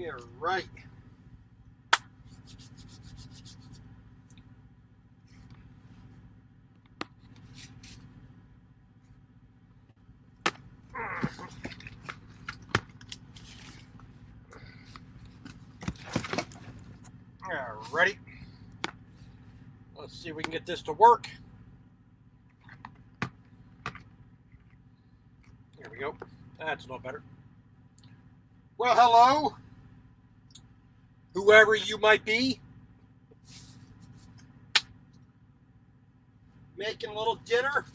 Yeah, right. Ready? Let's see if we can get this to work. There we go. That's a little better. Well, hello, whoever you might be. Making a little dinner.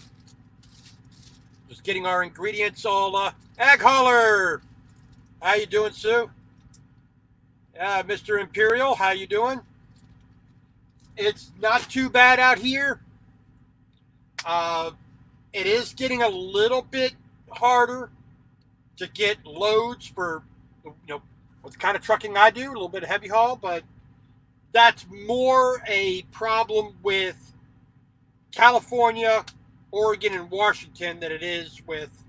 Just getting our ingredients all. Egg Holler! How you doing, Sue? Mr. Imperial, how you doing? It's not too bad out here. It is getting a little bit harder to get loads for, with the kind of trucking I do, a little bit of heavy haul, but that's more a problem with California, Oregon, and Washington than it is with,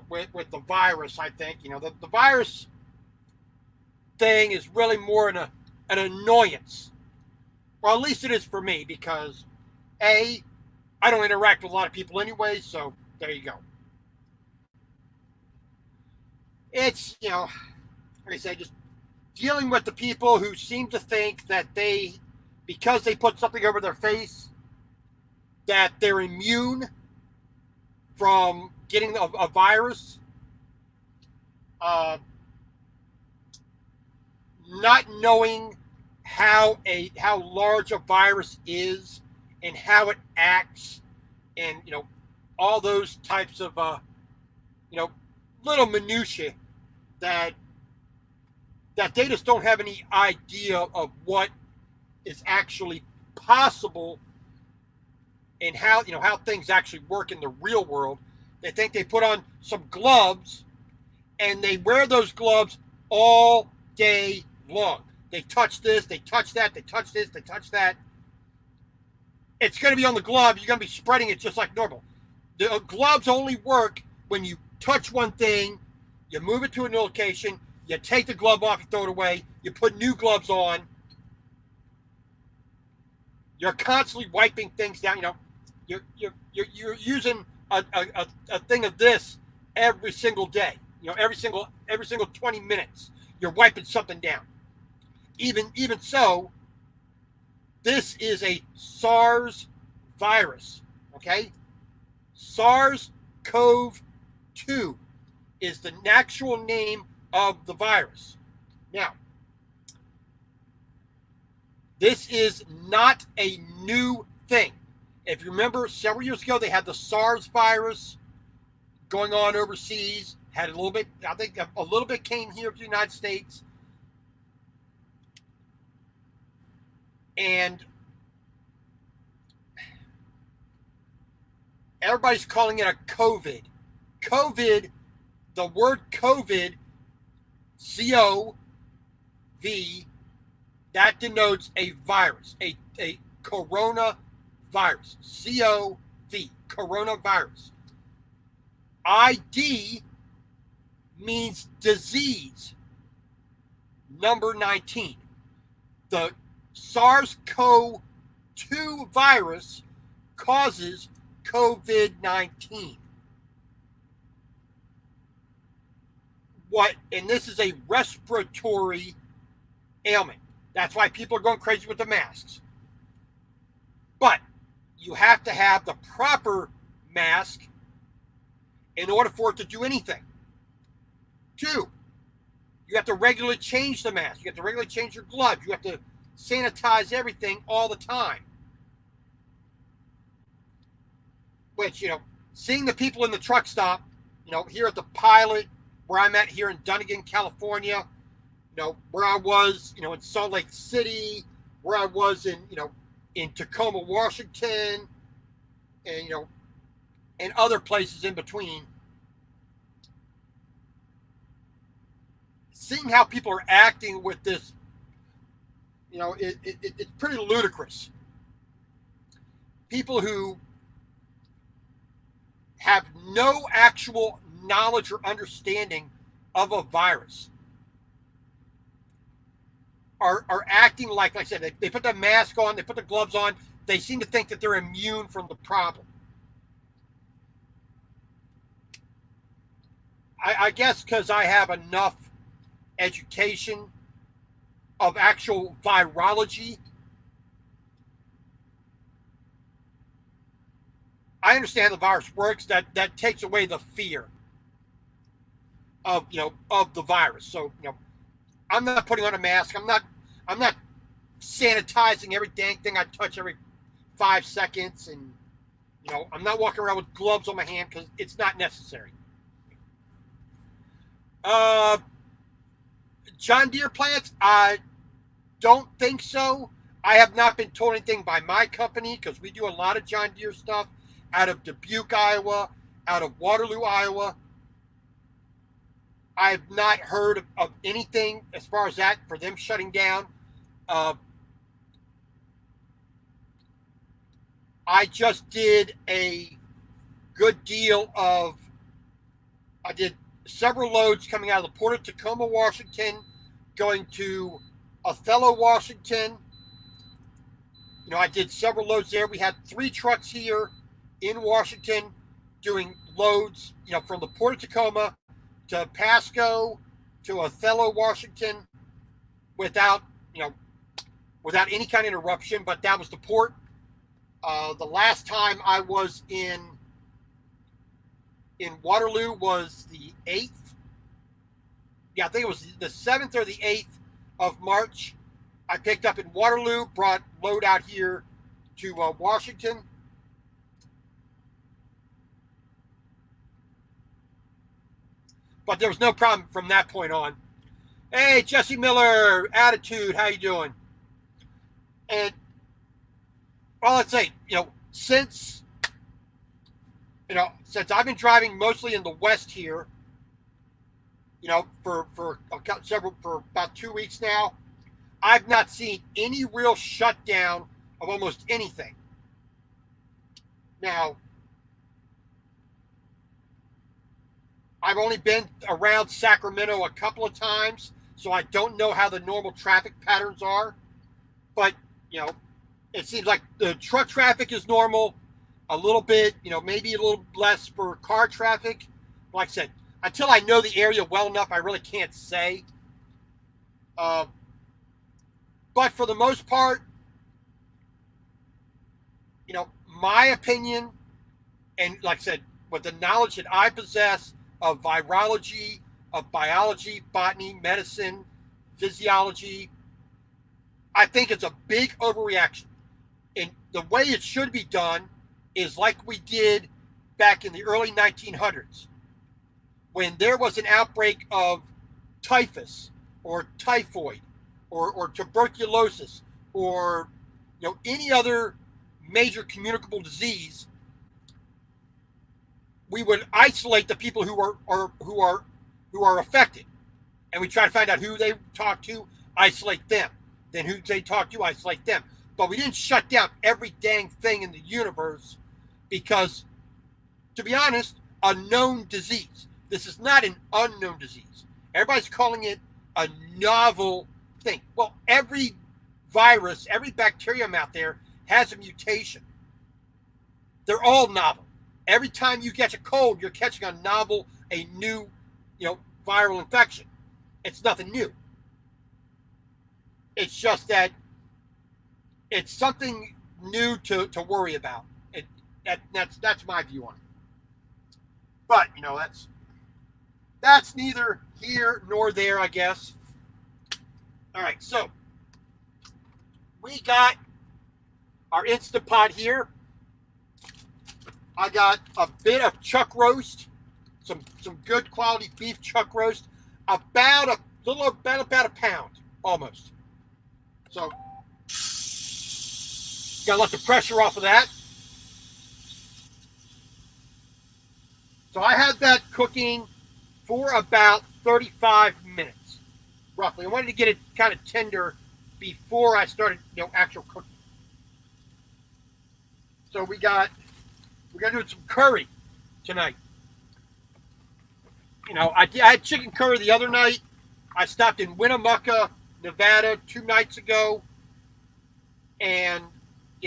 with the virus, I think. The virus thing is really more an annoyance. Well, at least it is for me because, A, I don't interact with a lot of people anyway, so there you go. It's, like I say, just dealing with the people who seem to think that because they put something over their face, that they're immune from getting a virus. Not knowing how large a virus is and how it acts, and all those types of little minutiae that they just don't have any idea of what is actually possible and how things actually work in the real world. They think they put on some gloves and they wear those gloves all day long. They touch this, they touch that, they touch this, they touch that. It's going to be on the glove. You're going to be spreading it just like normal. The gloves only work when you touch one thing, you move it to a new location, you take the glove off, you throw it away, you put new gloves on. You're constantly wiping things down. You're using a thing of this every single day. Every single 20 minutes, you're wiping something down. Even so, this is a SARS virus. Okay, SARS-CoV-2 is the actual name of the virus. Now, this is not a new thing. If you remember, several years ago, they had the SARS virus going on overseas. Had a little bit, I think a little bit came here to the United States. And everybody's calling it a COVID. COVID, the word COVID, C-O-V, that denotes a virus, a coronavirus, C-O-V, coronavirus. ID means disease, number 19. The SARS-CoV-2 virus causes COVID-19. And this is a respiratory ailment. That's why people are going crazy with the masks. But you have to have the proper mask in order for it to do anything. 2, you have to regularly change the mask. You have to regularly change your gloves. You have to sanitize everything all the time. Which, seeing the people in the truck stop, here at the Pilot, where I'm at here in Dunnigan, California, where I was, in Salt Lake City, where I was in Tacoma, Washington, and, and other places in between. Seeing how people are acting with this, it's pretty ludicrous. People who have no actual knowledge or understanding of a virus are acting like I said, they put the mask on, they put the gloves on, they seem to think that they're immune from the problem. I guess because I have enough education of actual virology, I understand the virus works. That takes away the fear of of the virus. So I'm not putting on a mask. I'm not sanitizing every dang thing I touch every 5 seconds, and I'm not walking around with gloves on my hand because it's not necessary. Uh, John Deere plants? I don't think so. I have not been told anything by my company because we do a lot of John Deere stuff out of Dubuque, Iowa, out of Waterloo, Iowa. I have not heard of anything as far as that for them shutting down. I just did a good deal of, I did several loads coming out of the port of Tacoma, Washington, going to Othello, Washington. I did several loads there. We had 3 trucks here in Washington doing loads, from the port of Tacoma to Pasco to Othello, Washington, without any kind of interruption. But that was the port. The last time I was in Waterloo was the 8th. Yeah, I think it was the 7th or the 8th of March. I picked up in Waterloo, brought load out here to Washington. But there was no problem from that point on. Hey, Jesse Miller, Attitude, how you doing? And, well, let's say, since I've been driving mostly in the West here, for about 2 weeks now, I've not seen any real shutdown of almost anything. Now, I've only been around Sacramento a couple of times, so I don't know how the normal traffic patterns are. But, it seems like the truck traffic is normal, a little bit, maybe a little less for car traffic. Like I said, until I know the area well enough, I really can't say. But for the most part, my opinion, and like I said, with the knowledge that I possess of virology, of biology, botany, medicine, physiology, I think it's a big overreaction. And the way it should be done is like we did back in the early 1900s, when there was an outbreak of typhus or typhoid or tuberculosis or any other major communicable disease. We would isolate the people who are affected, and we try to find out who they talk to, isolate them. Then who they talk to, isolate them. But we didn't shut down every dang thing in the universe because, to be honest, a known disease. This is not an unknown disease. Everybody's calling it a novel thing. Well, every virus, every bacterium out there has a mutation. They're all novel. Every time you catch a cold, you're catching a new, viral infection. It's nothing new. It's just that it's something new to worry about. That's my view on it. But that's neither here nor there, I guess. All right, so we got our Instant Pot here. I got a bit of chuck roast, some good quality beef chuck roast, about a pound almost. So gotta let the pressure off of that. So I had that cooking for about 35 minutes, roughly. I wanted to get it kind of tender before I started, actual cooking. So we're gonna do some curry tonight. I had chicken curry the other night. I stopped in Winnemucca, Nevada 2 nights ago, and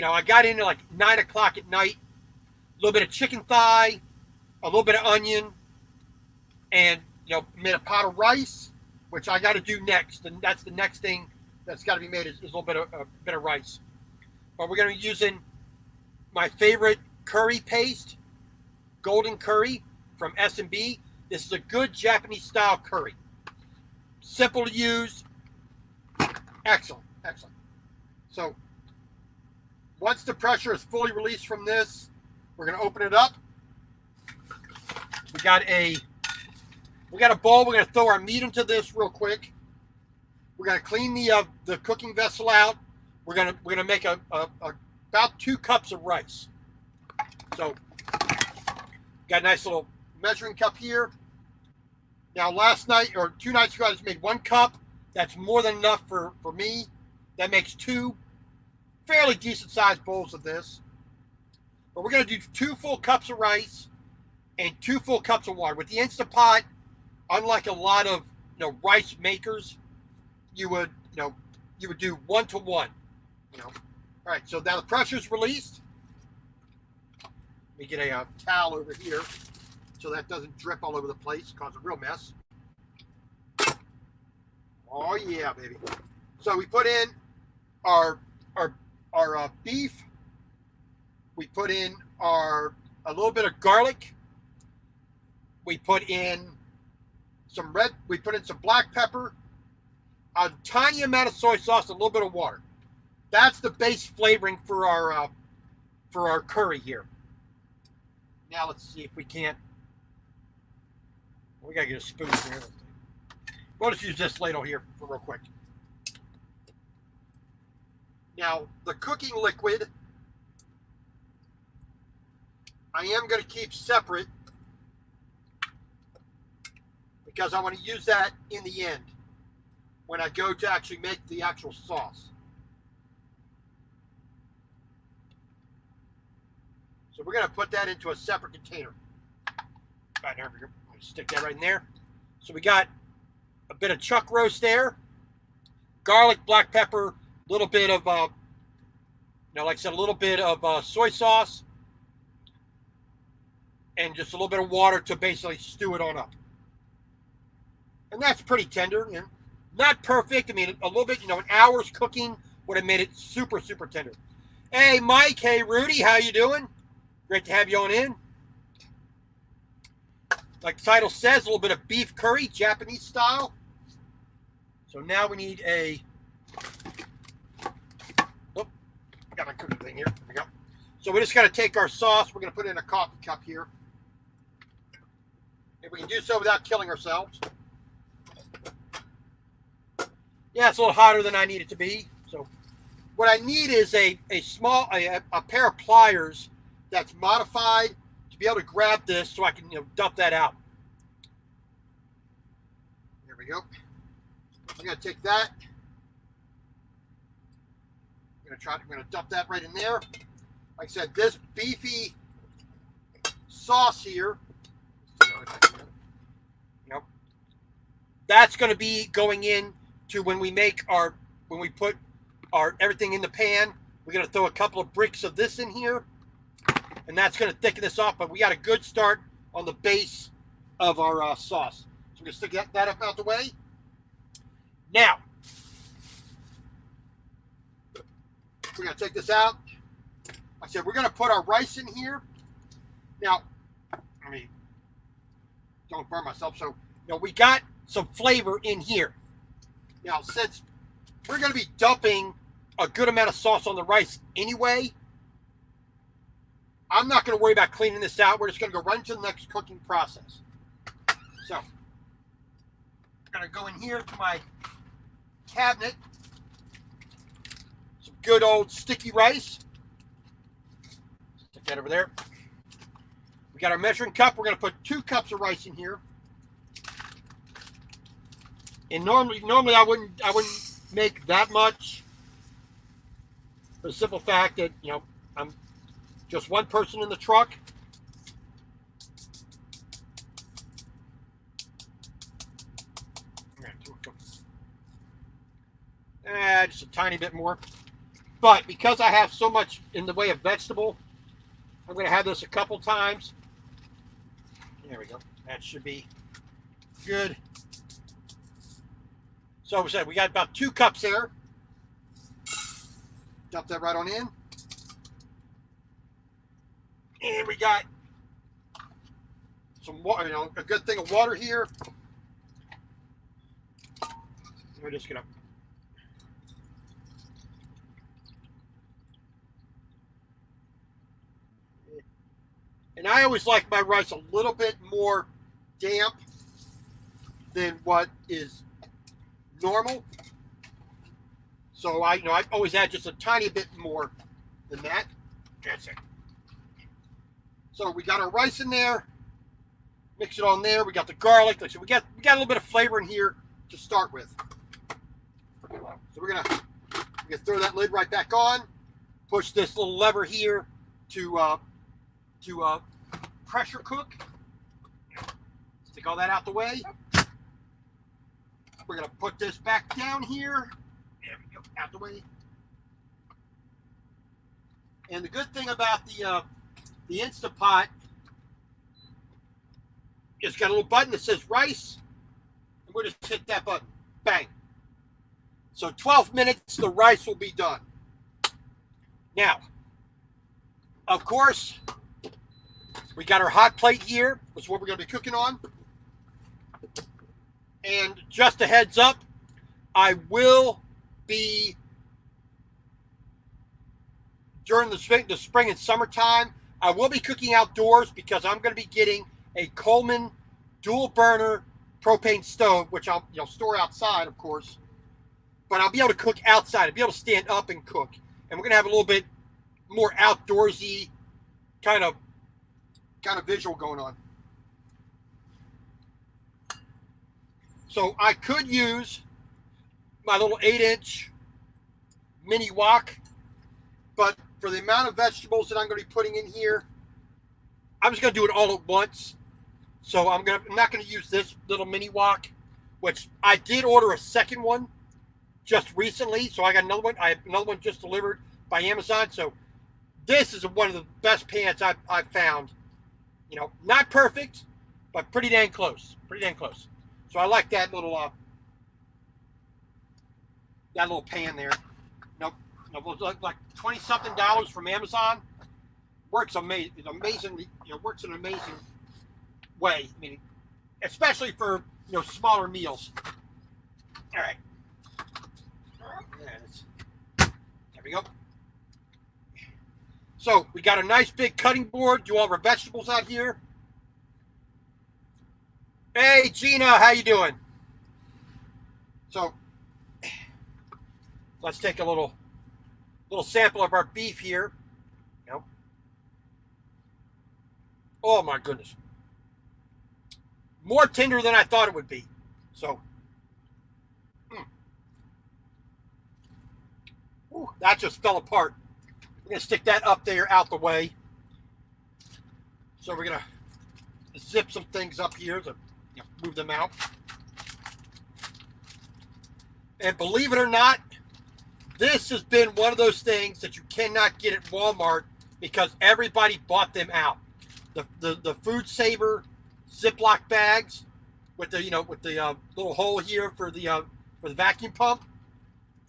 I got in at like 9 o'clock at night. A little bit of chicken thigh, a little bit of onion, and made a pot of rice, which I got to do next. And that's the next thing that's got to be made is a little bit of rice. But we're going to be using my favorite curry paste, golden curry from S&B. This is a good Japanese style curry. Simple to use. Excellent. So once the pressure is fully released from this, we're going to open it up. We got a bowl. We're going to throw our meat into this real quick. We're going to clean the cooking vessel out. We're going to make about 2 cups of rice. So got a nice little measuring cup here. Now last night or 2 nights ago I just made 1 cup. That's more than enough for me. That makes 2 fairly decent sized bowls of this. But we're going to do 2 full cups of rice and 2 full cups of water. With the Instant Pot, unlike a lot of rice makers, you would do 1 to 1. All right, so now the pressure's released. Let me get a towel over here so that doesn't drip all over the place, cause a real mess. Oh yeah, baby. So we put in our beef. We put in a little bit of garlic. We put in some black pepper, a tiny amount of soy sauce, a little bit of water. That's the base flavoring for our curry here. Now let's see if we can't. We gotta get a spoon here. We'll just use this ladle here for real quick. Now the cooking liquid, I am going to keep separate because I want to use that in the end when I go to actually make the actual sauce. So we're going to put that into a separate container. Right, there we go. I'm going to stick that right in there. So we got a bit of chuck roast there, garlic, black pepper, a little bit of, like I said, a little bit of soy sauce, and just a little bit of water to basically stew it on up. And that's pretty tender. Not perfect. I mean, a little bit, an hour's cooking would have made it super, super tender. Hey, Mike. Hey, Rudy. How you doing? Great to have you on in. Like the title says, a little bit of beef curry, Japanese style. So now we need got my cooking thing here. There we go. So we're just going to take our sauce. We're going to put it in a coffee cup here. If we can do so without killing ourselves. Yeah, it's a little hotter than I need it to be. So what I need is a pair of pliers that's modified to be able to grab this so I can dump that out. There we go. I'm going to take that. I'm going to dump that right in there. Like I said, this beefy sauce here, that's going to be going in to when we put everything in the pan. We're going to throw a couple of bricks of this in here, and that's going to thicken this up. But we got a good start on the base of our sauce. So we're going to stick that up out the way. Now, we're going to take this out. Like I said, we're going to put our rice in here. Now, don't burn myself. So, we got some flavor in here. Now, since we're going to be dumping a good amount of sauce on the rice anyway, I'm not going to worry about cleaning this out. We're just going to go right into the next cooking process. So, I'm going to go in here to my cabinet. Some good old sticky rice. Stick that over there. We got our measuring cup. We're going to put 2 cups of rice in here. And normally I wouldn't make that much, for the simple fact that I'm just one person in the truck. Just a tiny bit more. But because I have so much in the way of vegetable, I'm going to have this a couple times. There we go. That should be good. So we said we got about 2 cups there. Dump that right on in. And we got some water, a good thing of water here. We're just gonna and I always like my rice a little bit more damp than what is normal. So I always add just a tiny bit more than that. That's it. So we got our rice in there. Mix it on there. We got the garlic. So we got a little bit of flavor in here to start with. So we're gonna throw that lid right back on. Push this little lever here to pressure cook. Stick all that out the way. We're gonna put this back down here. There we go, out the way. And the good thing about the Instant Pot, it's got a little button that says rice, and we'll just hit that button. Bang. So 12 minutes, the rice will be done. Now, of course, we got our hot plate here, which is what we're going to be cooking on. And just a heads up, I will be, during the spring and summertime, I will be cooking outdoors because I'm going to be getting a Coleman dual burner propane stove, which I'll store outside, of course. But I'll be able to cook outside. I'll be able to stand up and cook. And we're going to have a little bit more outdoorsy kind of visual going on. So I could use my little 8-inch mini wok, but for the amount of vegetables that I'm going to be putting in here, I'm just going to do it all at once. So I'm not going to use this little mini wok, which I did order a second one just recently. So I got another one. I have another one just delivered by Amazon. So this is one of the best pans I've found. Not perfect, but pretty dang close. Pretty dang close. So I like that little pan there. Like $20-something from Amazon. Works amazingly. Works in an amazing way. I mean, especially for smaller meals. All right. There we go. So we got a nice big cutting board. Do all our vegetables out here. Hey Gina, how you doing? So let's take a little sample of our beef here. Oh my goodness. More tender than I thought it would be. So Ooh, that just fell apart. We're going to stick that up there out the way. So we're going to zip some things up here to move them out. And believe it or not, this has been one of those things that you cannot get at Walmart because everybody bought them out. The Food Saver Ziploc bags with the little hole here for the vacuum pump.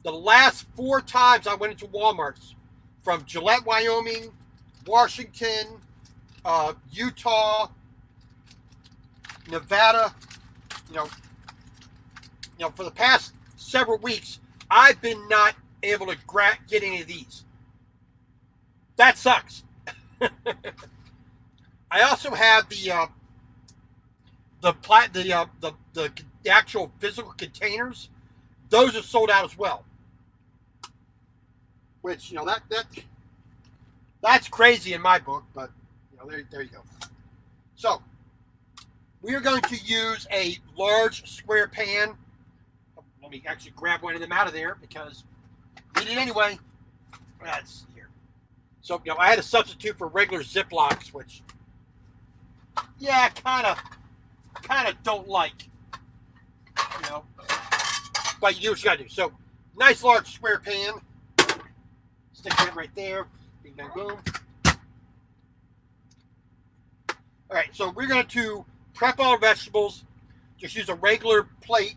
The last 4 times I went into Walmart's, from Gillette, Wyoming, Washington, Utah, Nevada, for the past several weeks, I've been not able to get any of these. That sucks. I also have the actual physical containers. Those are sold out as well. Which that's crazy in my book, but there you go. So we are going to use a large square pan. Let me actually grab one of them out of there because we need it anyway. That's here. So I had to substitute for regular Ziplocs, which kind of don't like. but you do what you gotta do. So, nice large square pan. Stick that right there. Bing, bang, boom. All right, so we're going to prep all our vegetables. Just use a regular plate.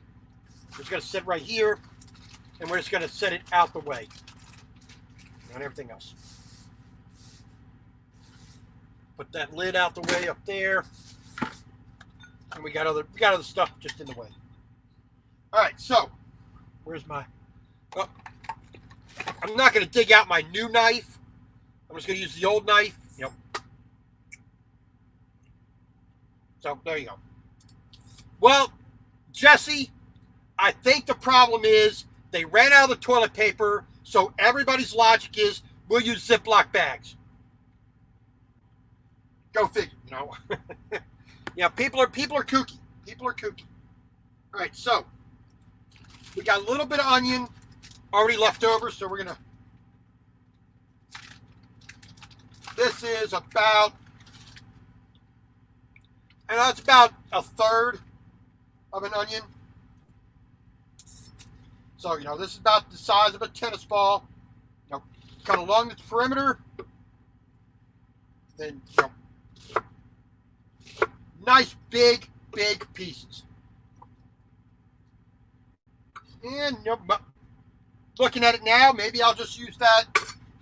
We're just going to sit right here, and we're just going to set it out the way, and everything else. Put that lid out the way up there, and we got other stuff just in the way. All right, so where's my? Oh, I'm not going to dig out my new knife. I'm just going to use the old knife. Yep. So there you go. Well, Jesse, I think the problem is they ran out of the toilet paper, so everybody's logic is we'll use Ziploc bags. Go figure, you know. Yeah, people are kooky. People are kooky. All right, so we got a little bit of onion already left over, so we're gonna. This is about. And that's about a third of an onion. So, you know, this is about the size of a tennis ball. You know, cut along the perimeter. Then, you know, nice big pieces. And, you know, looking at it now, maybe I'll just use that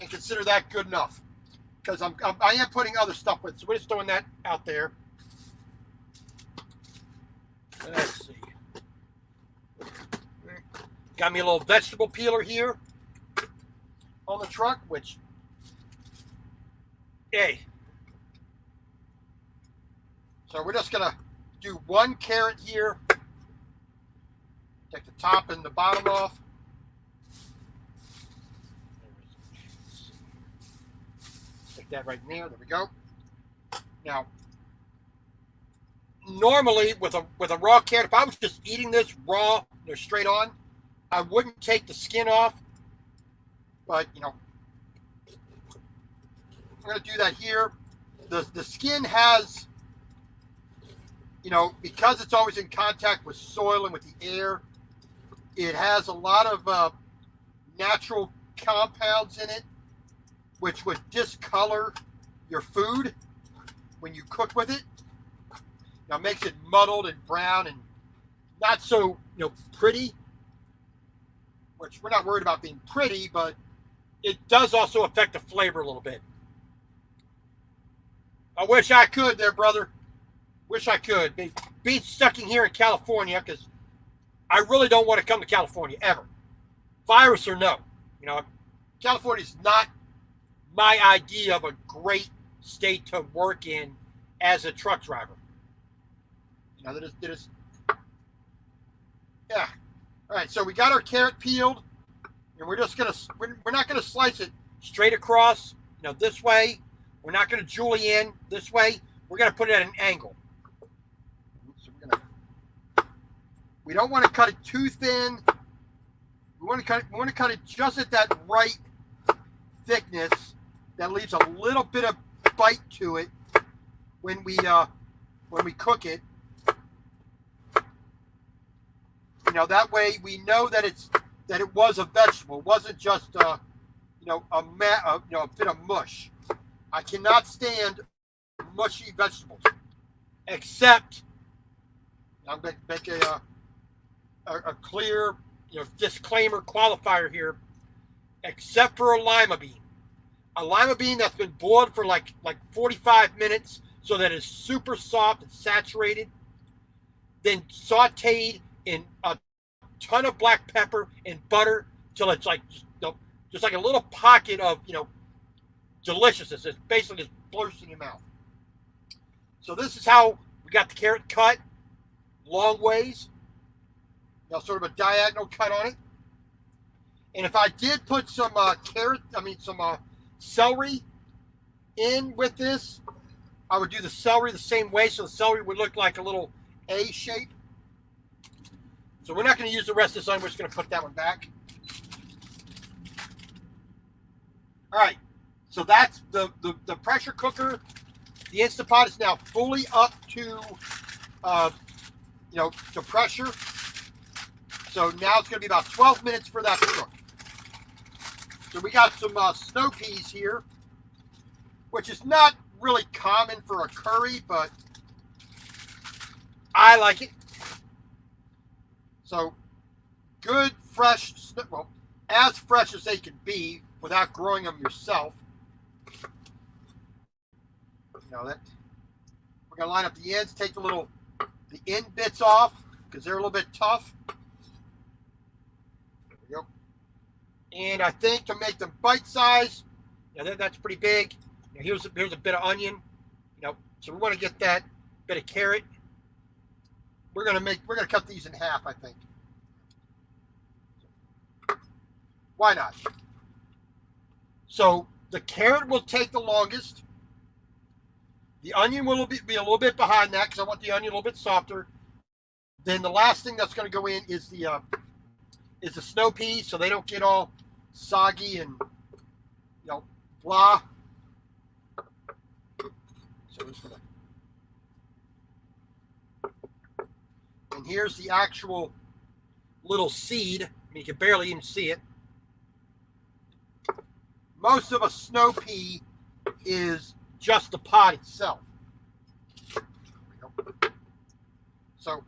and consider that good enough. Because I am putting other stuff with it. So we're just throwing that out there. Let's see. Got me a little vegetable peeler here on the truck, which, hey. So we're just going to do one carrot here. Take the top and the bottom off. Stick that right in there. There we go. Now, normally with a raw carrot, if I was just eating this raw, you know, straight on, I wouldn't take the skin off. But, you know, I'm going to do that here. The skin has, you know, because it's always in contact with soil and with the air, it has a lot of natural compounds in it, which would discolor your food when you cook with it. Now, it makes it muddled and brown and not so, you know, pretty, which we're not worried about being pretty, but it does also affect the flavor a little bit. I wish I could there, brother. Wish I could. Be stuck in here in California, because I really don't want to come to California ever. Virus or no. You know, California's not my idea of a great state to work in as a truck driver. You know, that is, yeah. All right, so we got our carrot peeled, and we're not gonna slice it straight across, you know, this way. We're not gonna julienne this way. We're gonna put it at an angle. So we don't want to cut it too thin. We want to cut it just at that right thickness that leaves a little bit of bite to it when we cook it. You know, that way we know that it was a vegetable. It wasn't just a bit of mush. I cannot stand mushy vegetables, except I'm going to make a clear, you know, disclaimer qualifier here. Except for a lima bean. A lima bean that's been boiled for like 45 minutes so that it's super soft and saturated, then sauteed in a ton of black pepper and butter till it's like just like a little pocket of, you know, deliciousness. It's basically just bursts in your mouth. So this is how we got the carrot cut, long ways. You know, sort of a diagonal cut on it. And if I did put some celery in with this, I would do the celery the same way, so the celery would look like a little A shape. So we're not going to use the rest of this onion. We're just going to put that one back. All right. So that's the pressure cooker. The Instant Pot is now fully up to, the pressure. So now it's going to be about 12 minutes for that to cook. So we got some snow peas here, which is not really common for a curry, but I like it. So good, fresh, well, as fresh as they can be without growing them yourself. You know that. We're gonna line up the ends, take the end bits off because they're a little bit tough. There we go. And I think to make them bite size, that's pretty big. Here's a bit of onion. So we want to get that bit of carrot. We're gonna cut these in half, I think. Why not? So the carrot will take the longest. The onion will be a little bit behind that because I want the onion a little bit softer. Then the last thing that's going to go in is the snow peas, so they don't get all soggy and blah. So it's gonna. And here's the actual little seed. I mean, you can barely even see it. Most of a snow pea is just the pod itself. So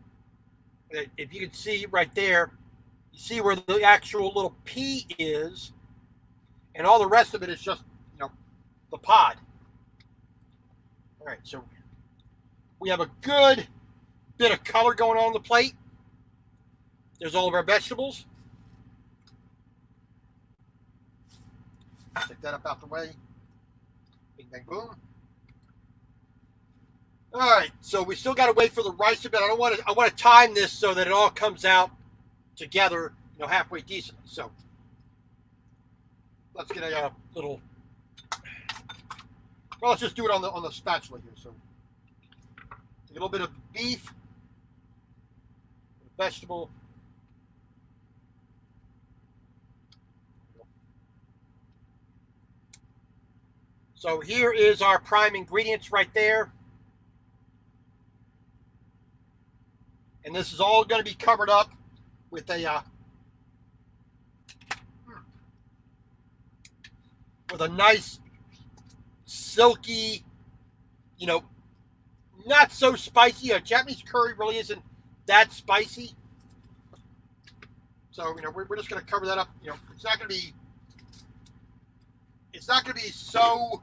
if you can see right there, you see where the actual little pea is, and all the rest of it is just the pod. All right, so we have a good bit of color going on the plate. There's all of our vegetables. Take that up out the way. Bing, bang, boom. All right, so we still got to wait for the rice a bit. I want to time this so that it all comes out together, halfway decently. So let's get a little. Well, let's just do it on the spatula here. So take a little bit of beef, vegetable. So here is our prime ingredients right there. And this is all going to be covered up with a nice silky, not so spicy. Japanese curry really isn't that spicy. So we're just going to cover that up. It's not going to be so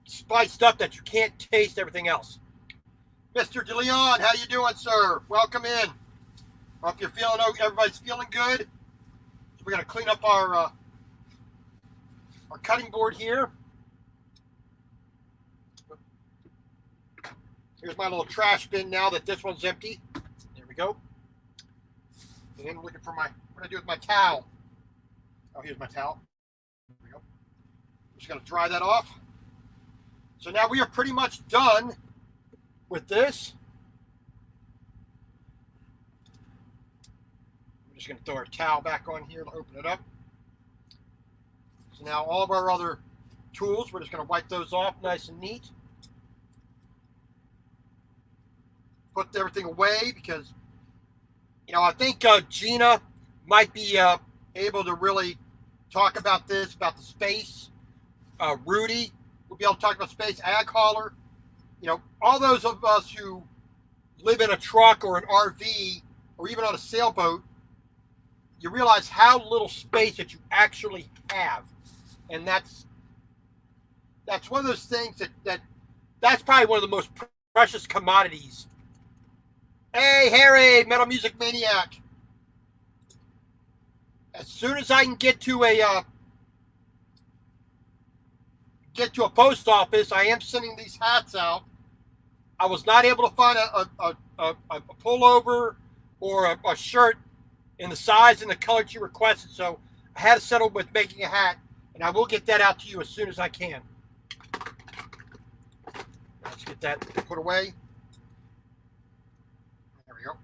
spiced up that you can't taste everything else. Mr. DeLeon, how you doing, sir? Welcome in. Hope you're feeling okay. Everybody's feeling good. So we're going to clean up our cutting board here. Here's my little trash bin now that this one's empty. There we go. And then looking for what do I do with my towel? Oh, here's my towel. There we go. I'm just going to dry that off. So now we are pretty much done with this. I'm just going to throw our towel back on here to open it up. So now all of our other tools, we're just going to wipe those off nice and neat. Put everything away because, I think Gina might be able to really talk about this, about the space. Rudy will be able to talk about space. Ag hauler. All those of us who live in a truck or an RV or even on a sailboat, you realize how little space that you actually have. And that's one of those things that's probably one of the most precious commodities. Hey, Harry, Metal Music Maniac. As soon as I can get to a post office, I am sending these hats out. I was not able to find a pullover or a shirt in the size and the color you requested, so I had to settle with making a hat, and I will get that out to you as soon as I can. Let's get that put away. There we go.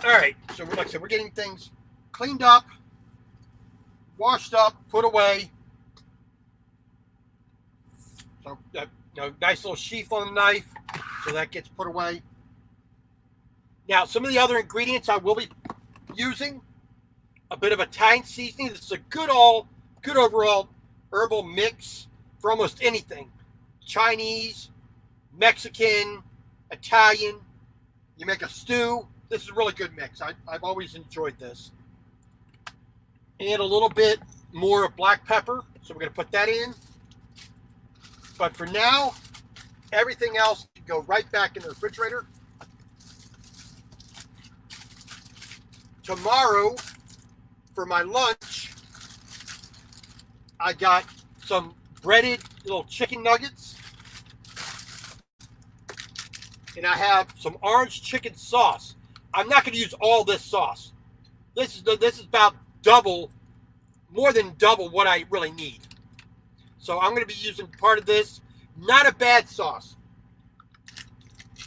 All right, so like I said, we're getting things cleaned up, washed up, put away. So nice little sheath on the knife, so that gets put away. Now, some of the other ingredients I will be using: a bit of Italian seasoning. This is a good overall herbal mix for almost anything: Chinese, Mexican, Italian. You make a stew. This is a really good mix. I've always enjoyed this. And a little bit more of black pepper. So we're going to put that in. But for now, everything else can go right back in the refrigerator. Tomorrow, for my lunch, I got some breaded little chicken nuggets. And I have some orange chicken sauce. I'm not going to use all this sauce. This is about double, more than double what I really need. So I'm going to be using part of this. Not a bad sauce.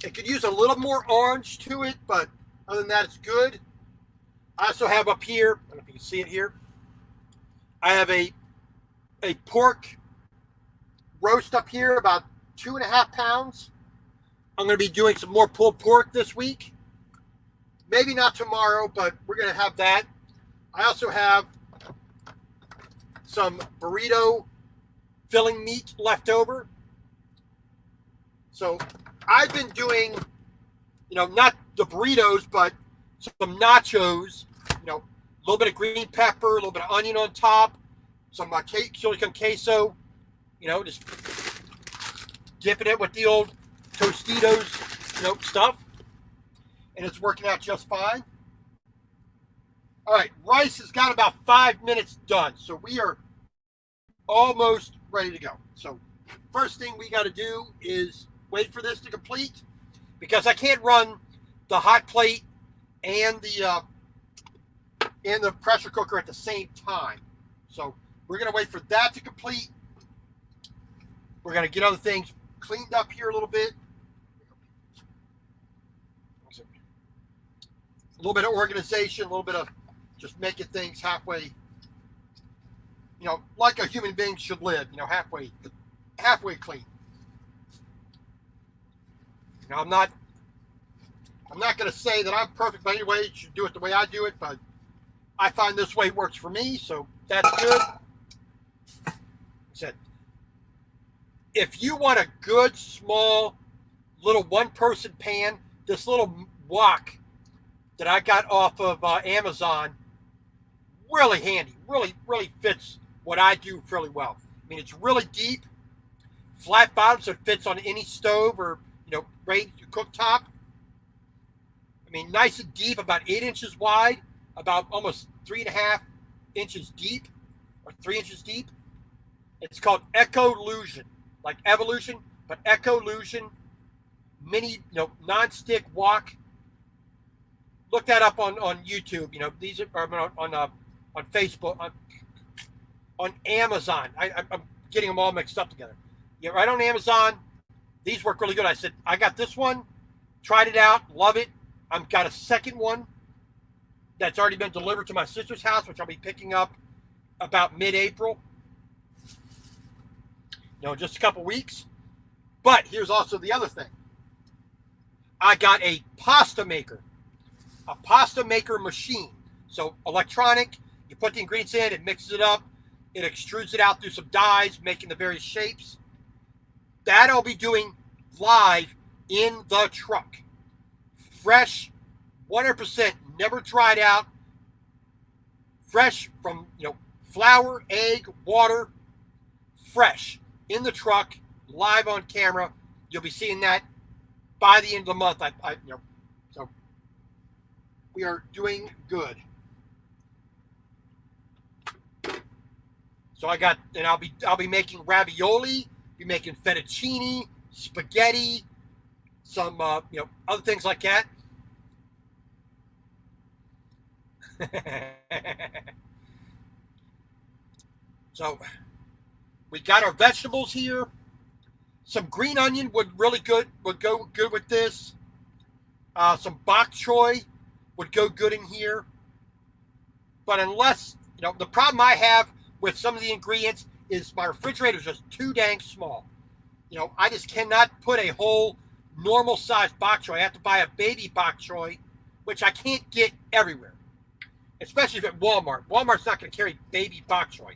It could use a little more orange to it, but other than that, it's good. I also have up here, I don't know if you can see it here, I have a pork roast up here, about 2.5 pounds. I'm going to be doing some more pulled pork this week. Maybe not tomorrow, but we're going to have that. I also have some burrito filling meat left over. So I've been doing, not the burritos, but some nachos, a little bit of green pepper, a little bit of onion on top, some chili con queso, just dipping it with the old Tostitos, stuff. And it's working out just fine. All right, rice has got about 5 minutes done. So we are almost ready to go. So first thing we got to do is wait for this to complete, because I can't run the hot plate and the pressure cooker at the same time. So we're going to wait for that to complete. We're going to get other things cleaned up here a little bit. A little bit of organization, a little bit of just making things halfway, like a human being should live, halfway clean. I'm not going to say that I'm perfect by any way. You should do it the way I do it, but I find this way works for me, so that's good. Said, if you want a good, small, little one-person pan, this little wok that I got off of Amazon, really handy, really fits what I do fairly well. I mean, it's really deep, flat bottom, so it fits on any stove or, range cooktop. I mean, nice and deep, about 8 inches wide, about almost 3.5 inches deep, or 3 inches deep. It's called Ecolution, like evolution, but Ecolution mini, non-stick wok. Look that up on YouTube. These are on Facebook, on Amazon. I'm getting them all mixed up together. Yeah, right on Amazon. These work really good. I said, I got this one, tried it out, love it. I've got a second one that's already been delivered to my sister's house, which I'll be picking up about mid-April. Just a couple weeks. But here's also the other thing. I got a pasta maker machine. So electronic, you put the ingredients in, it mixes it up, it extrudes it out through some dies, making the various shapes. That I'll be doing live in the truck. Fresh, 100%, never dried out. Fresh from, flour, egg, water, fresh in the truck, live on camera. You'll be seeing that by the end of the month. So we are doing good. So I'll be making ravioli, be making fettuccine, spaghetti, some other things like that. So we got our vegetables here. Some green onion would go good with this. Some bok choy would go good in here. But unless, the problem I have with some of the ingredients is my refrigerator is just too dang small. I just cannot put a whole normal sized bok choy. I have to buy a baby bok choy which I can't get everywhere, especially if at Walmart. Walmart's not going to carry baby bok choy.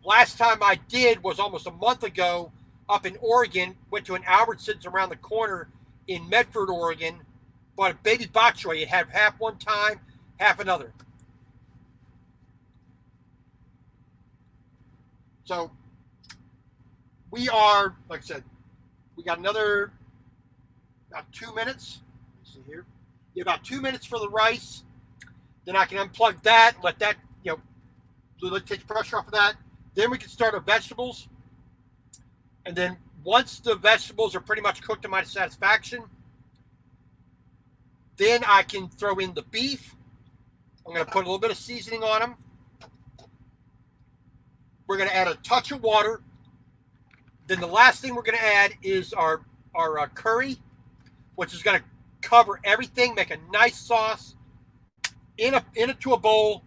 Last time I did was almost a month ago up in Oregon. Went to an Albertsons around the corner in Medford, Oregon. Bought a baby bok choy. It had half one time, half another. So we are, like I said, we got another about 2 minutes. Let's see here. Yeah, about 2 minutes for the rice. Then I can unplug that, let that, take the pressure off of that. Then we can start our vegetables. And then once the vegetables are pretty much cooked to my satisfaction, then I can throw in the beef. I'm going to put a little bit of seasoning on them. We're going to add a touch of water. Then the last thing we're going to add is our curry, which is going to cover everything, make a nice sauce into a bowl.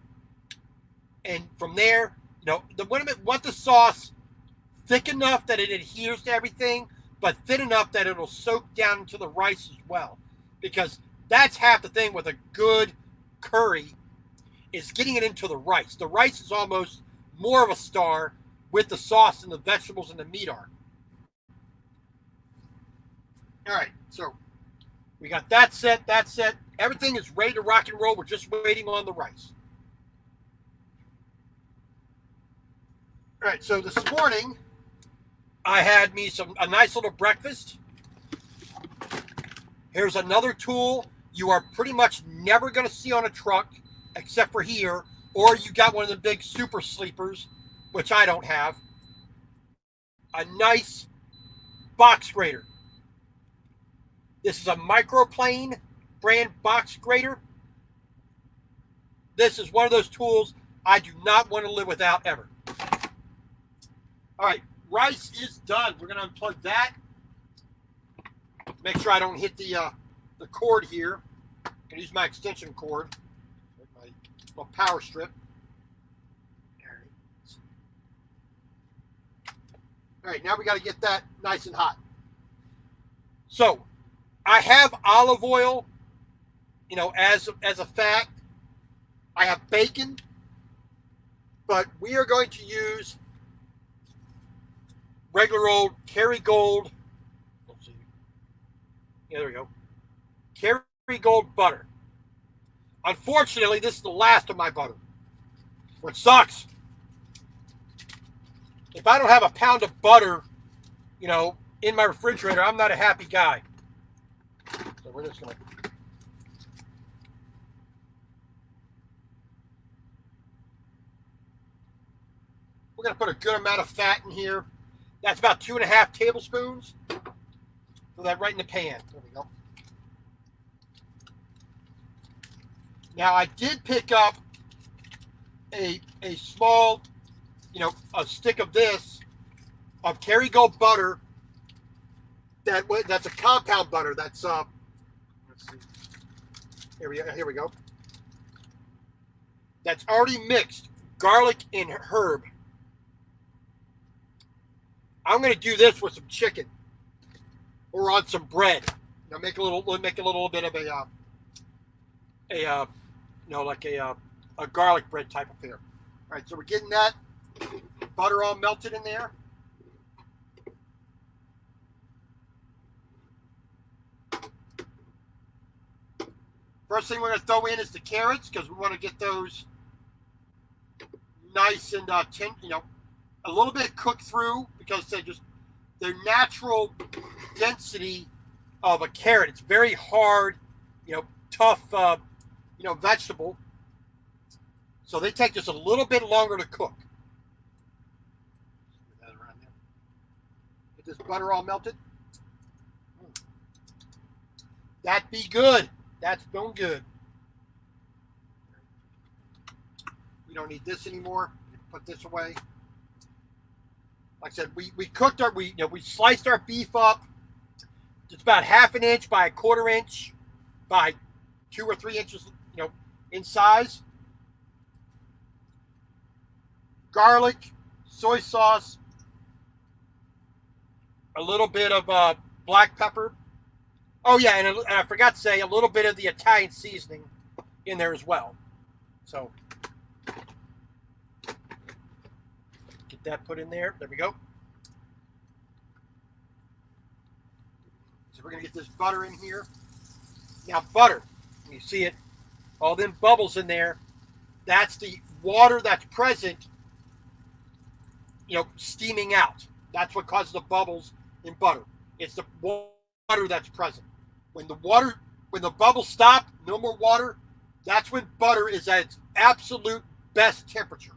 And from there, want the sauce thick enough that it adheres to everything, but thin enough that it'll soak down into the rice as well. Because that's half the thing with a good curry, is getting it into the rice. The rice is almost more of a star with the sauce and the vegetables and the meat are. All right, so we got that set, Everything is ready to rock and roll. We're just waiting on the rice. All right, so this morning I had me a nice little breakfast. Here's another tool you are pretty much never going to see on a truck except for here, or you got one of the big super sleepers, which I don't have. A nice box grater. This is a Microplane brand box grater. This is one of those tools I do not want to live without ever. All right, rice is done. We're going to unplug that. Make sure I don't hit the cord here. I'm going to use my extension cord, my little power strip. All right, now we got to get that nice and hot. So I have olive oil, as a fat. I have bacon, but we are going to use regular old Kerrygold. Let's see. Yeah, there we go. Kerrygold butter. Unfortunately, this is the last of my butter, which sucks. If I don't have a pound of butter, in my refrigerator, I'm not a happy guy. So we're just going to... We're going to put a good amount of fat in here. That's about 2.5 tablespoons. Throw that right in the pan. There we go. Now, I did pick up a small, a stick of this, of Kerrygold butter. That's a compound butter. That's, let's see. Here we go. That's already mixed garlic and herb. I'm going to do this with some chicken or on some bread. Make a little bit of a garlic bread type of affair. All right, so we're getting that butter all melted in there. First thing we're going to throw in is the carrots, because we want to get those nice and a little bit cooked through, because their natural density of a carrot. It's very hard, tough, vegetable. So they take just a little bit longer to cook. Get this butter all melted. That be good. That's doing good. We don't need this anymore. Put this away. Like I said, we cooked we sliced our beef up. It's about 1/2 inch by 1/4 inch by 2 or 3 inches, in size. Garlic, soy sauce, a little bit of black pepper, Oh yeah, and I forgot to say a little bit of the Italian seasoning in there as well. So get that put in there. There we go. So we're gonna get this butter in here. Now butter, you see it, all them bubbles in there. That's the water that's present, steaming out. That's what causes the bubbles in butter. It's the water that's present. When the bubbles stop, no more water, that's when butter is at its absolute best temperature.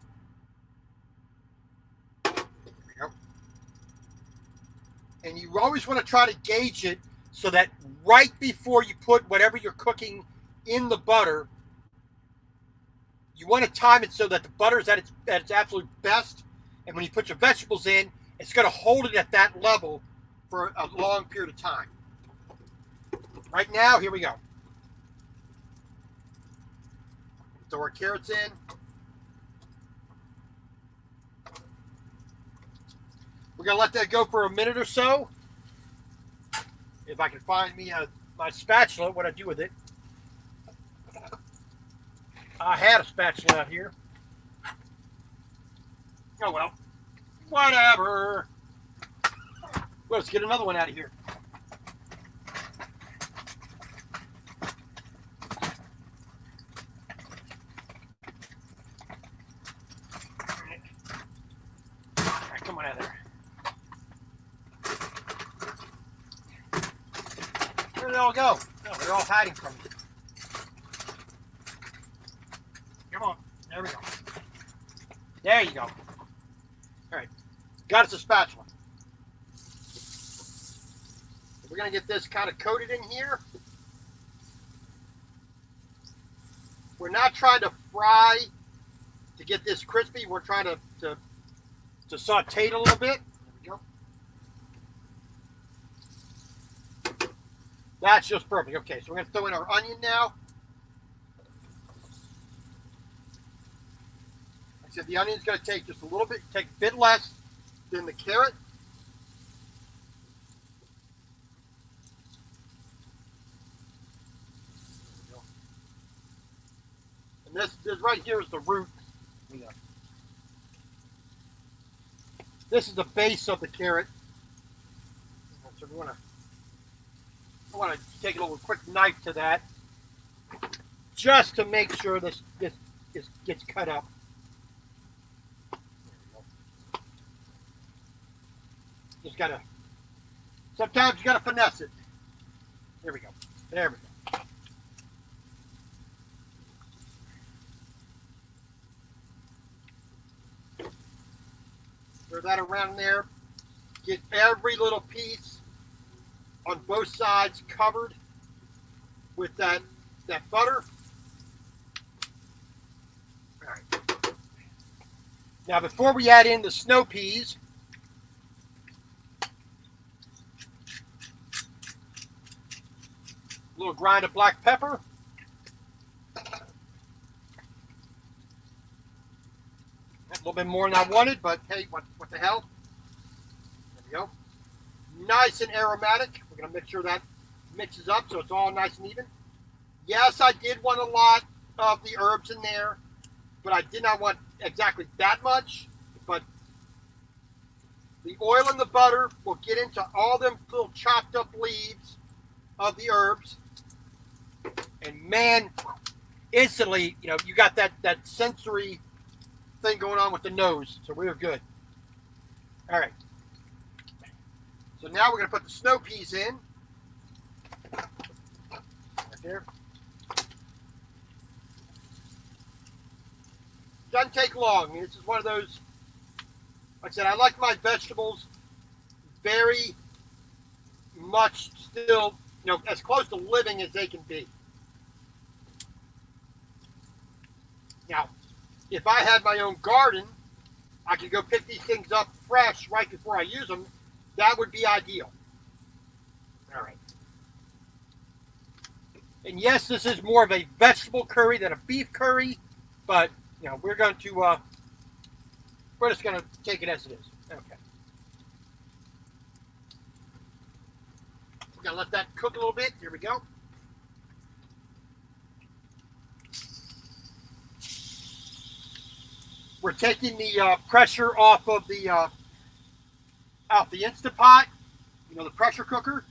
There we go. And you always want to try to gauge it so that right before you put whatever you're cooking in the butter, you want to time it so that the butter is at its absolute best. And when you put your vegetables in, it's going to hold it at that level for a long period of time. Right now, here we go. Throw our carrots in. We're going to let that go for a minute or so. If I can find me my spatula, what I do with it. I had a spatula out here. Oh well. Whatever. Well, let's get another one out of here. All right, come on out of there. Where did they all go? Oh, they're all hiding from me. Come on. There we go. There you go. All right. Got us a spatula. We're going to get this kind of coated in here. We're not trying to fry to get this crispy. We're trying to saute it a little bit. There we go. That's just perfect. Okay, so we're going to throw in our onion now. Like I said, the onion's going to take just a little bit, take a bit less than the carrot. And this right here is the root. This is the base of the carrot. So I want to take a little quick knife to that, just to make sure this gets cut up. Just gotta. Sometimes you gotta finesse it. There we go. There we go. Throw that around there. Get every little piece on both sides covered with that butter. All right. Now, before we add in the snow peas, a little grind of black pepper. A little bit more than I wanted, but hey, what the hell? There we go. Nice and aromatic. We're going to make sure that mixes up so it's all nice and even. Yes, I did want a lot of the herbs in there, but I did not want exactly that much. But the oil and the butter will get into all them little chopped up leaves of the herbs. And man, instantly, you got that sensory thing going on with the nose. So we're good. All right. So now we're going to put the snow peas in. Right there. Doesn't take long. I mean, this is one of those, like I said, I like my vegetables very much still, as close to living as they can be. Now, if I had my own garden, I could go pick these things up fresh right before I use them. That would be ideal. All right. And yes, this is more of a vegetable curry than a beef curry, but we're going to we're just going to take it as it is. Okay. Gotta let that cook a little bit. Here we go. We're taking the pressure off of the Instant Pot, the pressure cooker.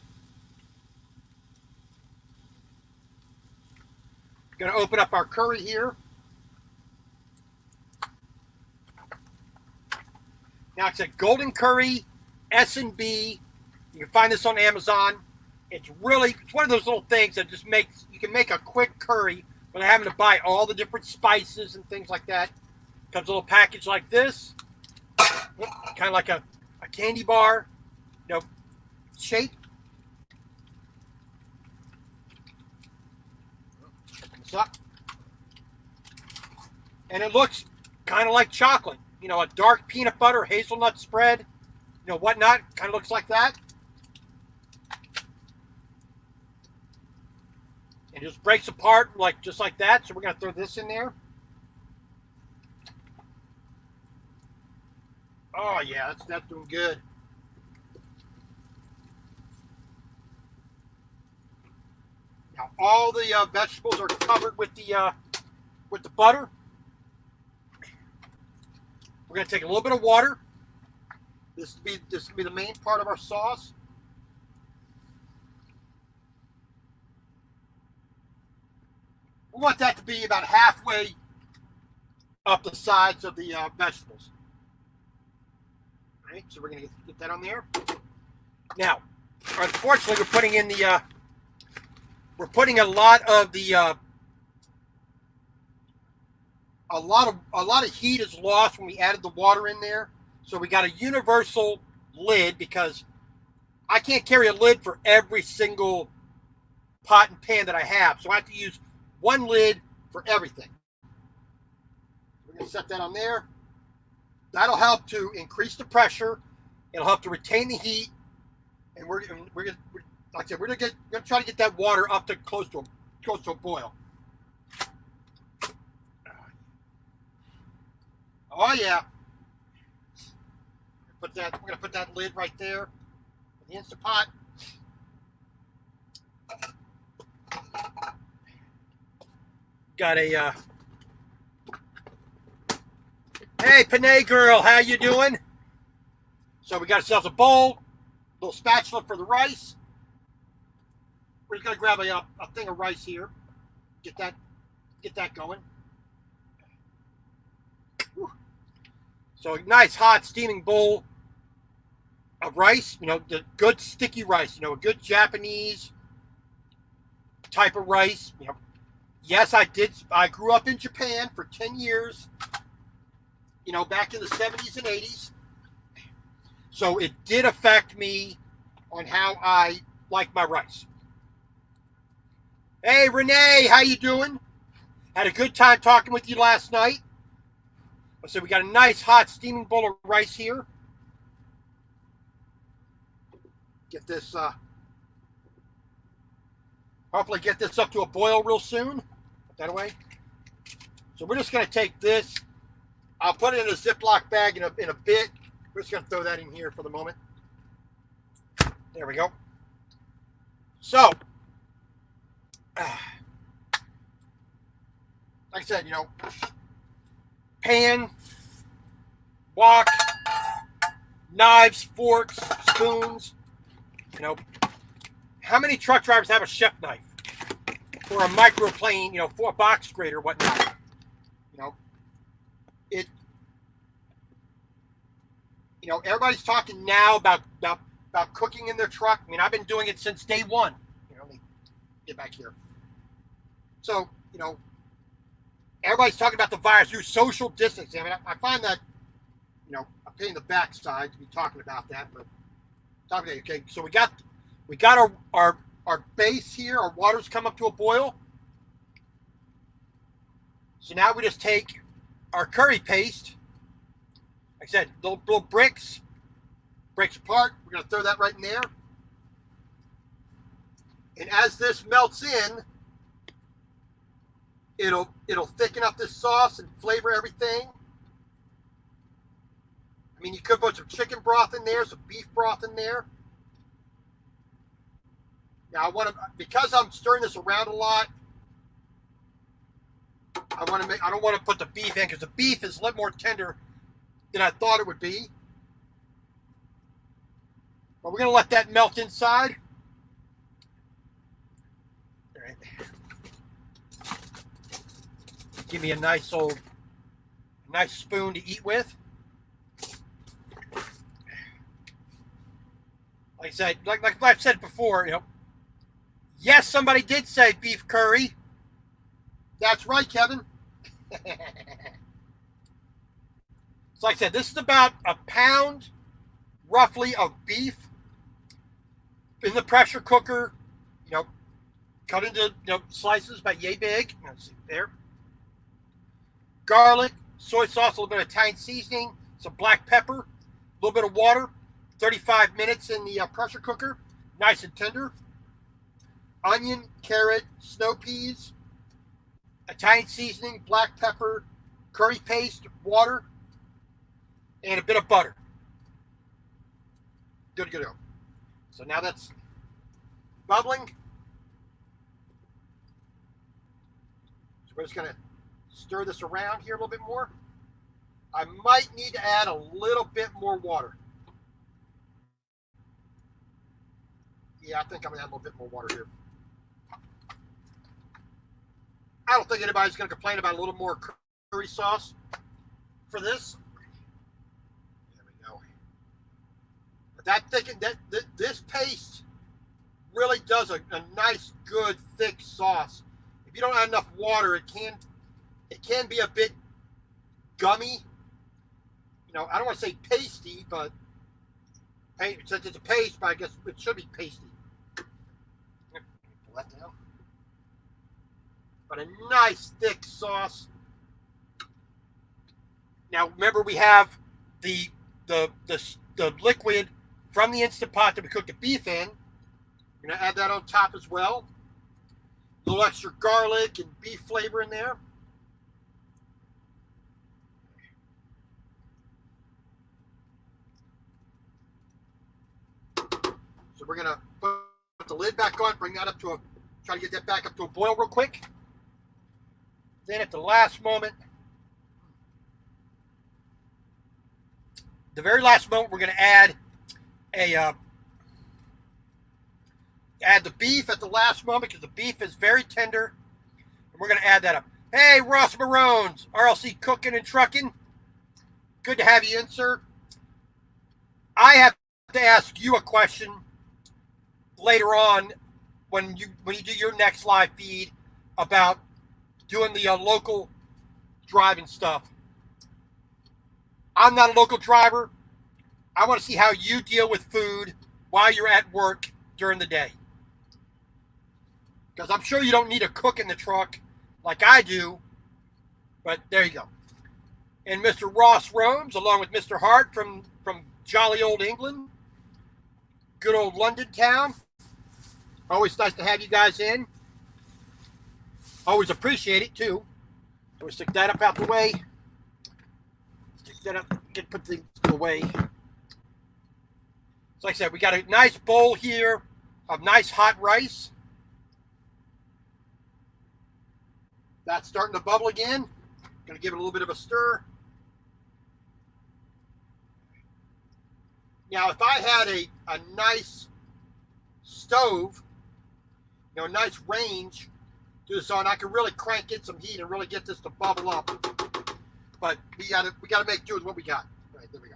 Going to open up our curry here. Now it's a golden curry S&B. You can find this on Amazon. It's one of those little things that just you can make a quick curry without having to buy all the different spices and things like that. Comes a little package like this, kind of like a candy bar, shape. Open this up, and it looks kind of like chocolate. A dark peanut butter, hazelnut spread, whatnot. Kind of looks like that. And it just breaks apart just like that. So we're going to throw this in there. Oh yeah, that's doing good. Now all the vegetables are covered with the butter. We're going to take a little bit of water. This will be the main part of our sauce. We want that to be about halfway up the sides of the vegetables. All right, so we're going to get that on there. Now, unfortunately, we're putting a lot of a lot of heat is lost when we added the water in there. So we got a universal lid because I can't carry a lid for every single pot and pan that I have. So I have to use one lid for everything. We're going to set that on there. That'll help to increase the pressure. It'll help to retain the heat. And we're going to, like I said, we're going to try to get that water up to close to a boil. Oh yeah. We're going to put that lid right there in the Instant Pot. Got a hey Panay girl, how you doing? So we got ourselves a bowl, little spatula for the rice. We're just gonna grab a thing of rice here. Get that going. Whew. So a nice hot steaming bowl of rice, the good sticky rice, a good Japanese type of rice. Yes, I grew up in Japan for 10 years, back in the 70s and 80s. So it did affect me on how I like my rice. Hey, Renee, how you doing? Had a good time talking with you last night. So we got a nice hot steaming bowl of rice here. Get this, hopefully get this up to a boil real soon. Put that away. So we're just going to take this. I'll put it in a Ziploc bag in a bit. We're just going to throw that in here for the moment. There we go. So, like I said, pan, wok, knives, forks, spoons. How many truck drivers have a chef knife or a microplane, for a box grater or whatnot? Everybody's talking now about cooking in their truck. I've been doing it since day one. Let me get back here. So, everybody's talking about the virus through social distancing. I find that, a pain in the backside to be talking about that, but okay. So we got our base here. Our water's come up to a boil. So now we just take our curry paste. Like I said, little bricks, breaks apart. We're going to throw that right in there. And as this melts in, it'll thicken up this sauce and flavor everything. You could put some chicken broth in there, some beef broth in there. Now I want to, because I'm stirring this around a lot, I don't want to put the beef in because the beef is a little more tender than I thought it would be. But we're going to let that melt inside. All right. Give me a nice spoon to eat with. Like I said, like I've said before, yes, somebody did say beef curry. That's right, Kevin. So like I said, this is about a pound, roughly, of beef in the pressure cooker. Cut into slices about yay big. Let's see there. Garlic, soy sauce, a little bit of Italian seasoning, some black pepper, a little bit of water. 35 minutes in the pressure cooker, nice and tender. Onion, carrot, snow peas, Italian seasoning, black pepper, curry paste, water, and a bit of butter. Good to go. So now that's bubbling. So we're just going to stir this around here a little bit more. I might need to add a little bit more water. Yeah, I think I'm going to add a little bit more water here. I don't think anybody's going to complain about a little more curry sauce for this. There we go. But this paste really does a nice, good, thick sauce. If you don't add enough water, it can be a bit gummy. I don't want to say pasty, but since it's a paste, but I guess it should be pasty. Pull that down. But a nice thick sauce. Now remember, we have the liquid from the Instant Pot that we cooked the beef in. We're gonna add that on top as well. A little extra garlic and beef flavor in there. So we're gonna put the lid back on, bring that up to try to get that back up to a boil real quick. Then at the last moment, we're going to add add the beef at the last moment because the beef is very tender, and we're going to add that up. Hey, Ross Marones, RLC Cooking and Trucking. Good to have you in, sir. I have to ask you a question later on when you do your next live feed about doing the local driving stuff. I'm not a local driver. I want to see how you deal with food while you're at work during the day. Because I'm sure you don't need a cook in the truck like I do. But there you go. And Mr. Ross Romes, along with Mr. Hart from jolly old England. Good old London town. Always nice to have you guys in. Always appreciate it, too. So we stick that up out the way. Stick that up, put things away. So like I said, we got a nice bowl here of nice hot rice. That's starting to bubble again. Going to give it a little bit of a stir. Now, if I had a nice stove, a nice range to this on, I could really crank in some heat and really get this to bubble up. But we gotta make do with what we got. All right, there we go.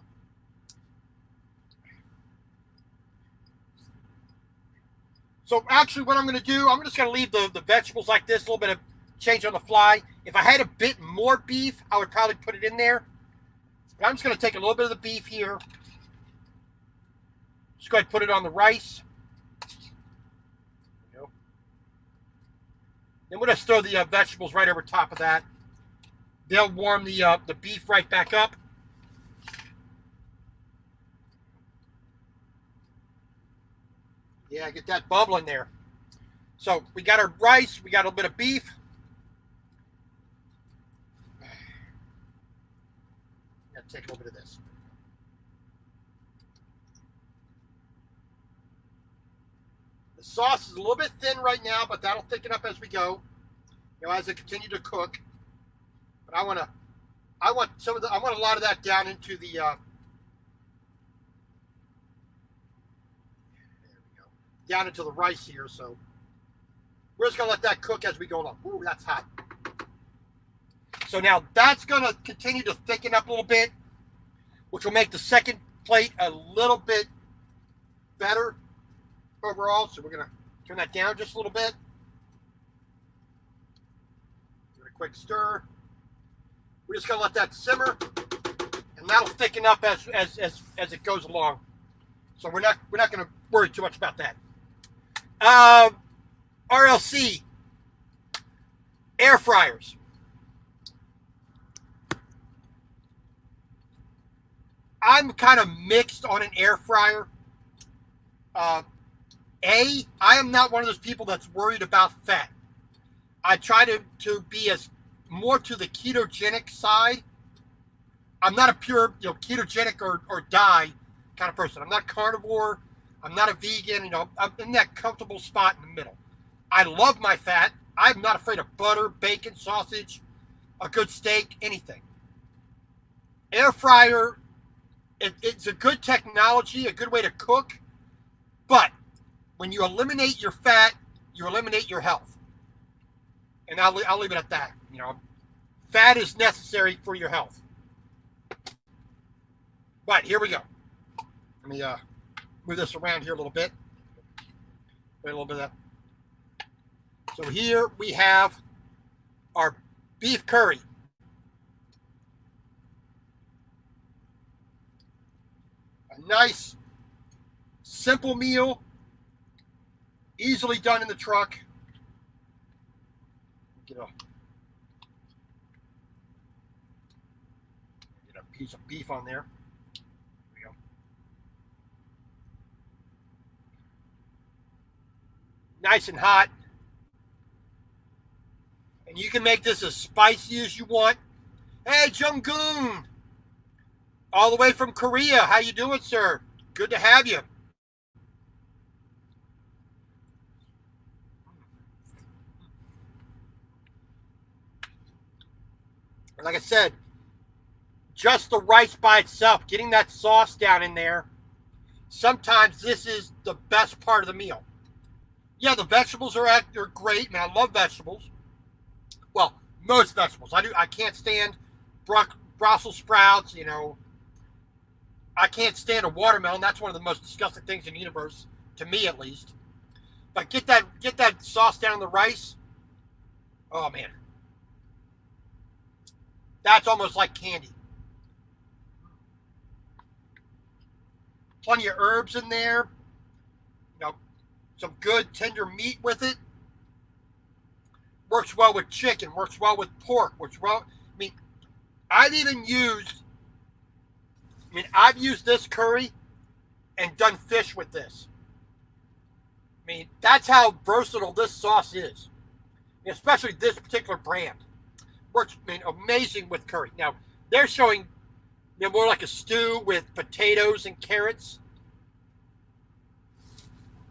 So actually what I'm going to do, I'm just going to leave the vegetables like this, a little bit of change on the fly. If I had a bit more beef, I would probably put it in there. But I'm just going to take a little bit of the beef here. Just go ahead and put it on the rice. There we go. Then we'll just throw the vegetables right over top of that. They'll warm the beef right back up. Yeah, get that bubbling there. So we got our rice, we got a little bit of beef. Gotta take a little bit of this. The sauce is a little bit thin right now, but that'll thicken up as we go, as it continue to cook. But I want a lot of that down into the there we go, down into the rice here. So we're just gonna let that cook as we go along. Ooh, that's hot. So now that's gonna continue to thicken up a little bit, which will make the second plate a little bit better overall. So we're gonna turn that down just a little bit. Give it a quick stir. We're just gonna let that simmer, and that'll thicken up as it goes along. So we're not gonna worry too much about that. RLC air fryers. I'm kind of mixed on an air fryer. I am not one of those people that's worried about fat. I try to be as more to the ketogenic side. I'm not a pure, ketogenic or die kind of person. I'm not carnivore. I'm not a vegan. I'm in that comfortable spot in the middle. I love my fat. I'm not afraid of butter, bacon, sausage, a good steak, anything. Air fryer, it's a good technology, a good way to cook. But when you eliminate your fat, you eliminate your health. And I'll leave it at that. Fat is necessary for your health. But here we go. Let me move this around here a little bit. Wait a little bit of that. So here we have our beef curry. A nice, simple meal, easily done in the truck. Get a piece of beef on there. There we go. Nice and hot. And you can make this as spicy as you want. Hey, Jung-goon! All the way from Korea. How you doing, sir? Good to have you. Like I said, just the rice by itself, getting that sauce down in there, sometimes this is the best part of the meal. Yeah, the vegetables are great, and I love vegetables. Well, most vegetables. I can't stand Brussels sprouts, I can't stand a watermelon. That's one of the most disgusting things in the universe, to me at least. But get that sauce down in the rice. Oh, man. That's almost like candy. Plenty of herbs in there. Some good tender meat with it. Works well with chicken. Works well with pork. Works well. I've used this curry and done fish with this. That's how versatile this sauce is. Especially this particular brand. Works amazing with curry. Now, they're showing more like a stew with potatoes and carrots,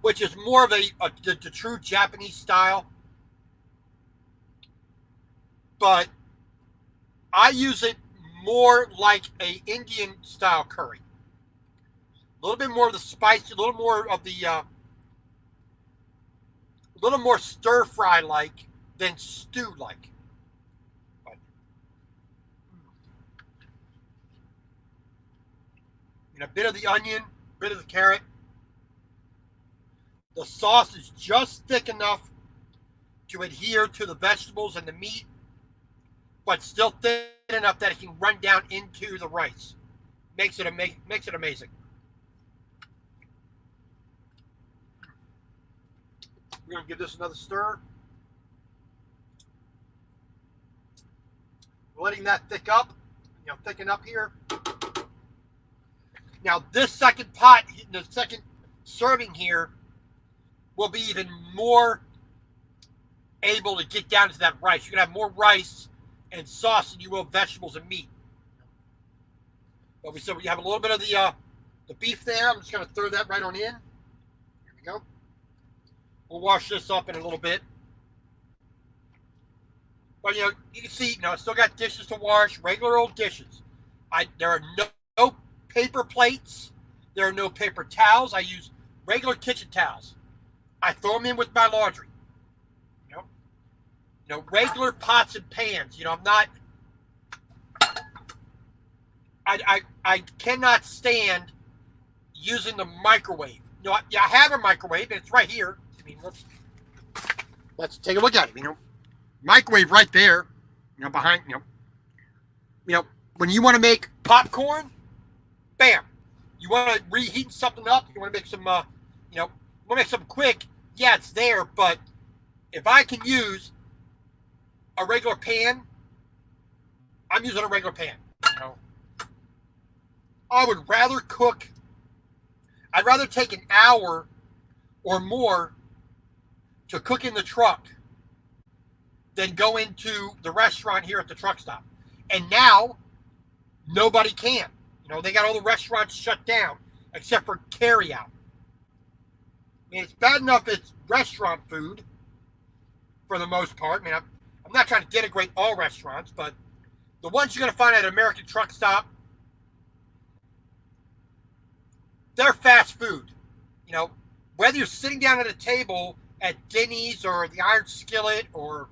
which is more of the true Japanese style. But I use it more like a Indian style curry. A little bit more of the spice, a little more of the, a little more stir fry like than stew like. A bit of the onion, a bit of the carrot. The sauce is just thick enough to adhere to the vegetables and the meat, but still thin enough that it can run down into the rice. Makes it amazing. We're going to give this another stir. Letting that thicken up here. Now, this second pot, the second serving here, will be even more able to get down to that rice. You're going to have more rice and sauce than you will vegetables and meat. But we have a little bit of the beef there. I'm just going to throw that right on in. Here we go. We'll wash this up in a little bit. But you can see, I still got dishes to wash, regular old dishes. There are no paper plates. There are no paper towels. I use regular kitchen towels. I throw them in with my laundry. You know, regular pots and pans. I'm not. I cannot stand using the microwave. I have a microwave, and it's right here. I mean, let's take a look at it. Microwave right there. Behind. When you want to make popcorn, bam. You want to reheat something up. You want to make some. Want to make something quick. Yeah, it's there, but if I can use a regular pan, I'm using a regular pan. I would rather cook. I'd rather take an hour or more to cook in the truck than go into the restaurant here at the truck stop. And now, nobody can. They got all the restaurants shut down except for carry out. I mean, it's bad enough it's restaurant food for the most part. I mean, I'm not trying to denigrate all restaurants, but the ones you're going to find at an American truck stop, they're fast food. Whether you're sitting down at a table at Denny's or the Iron Skillet or,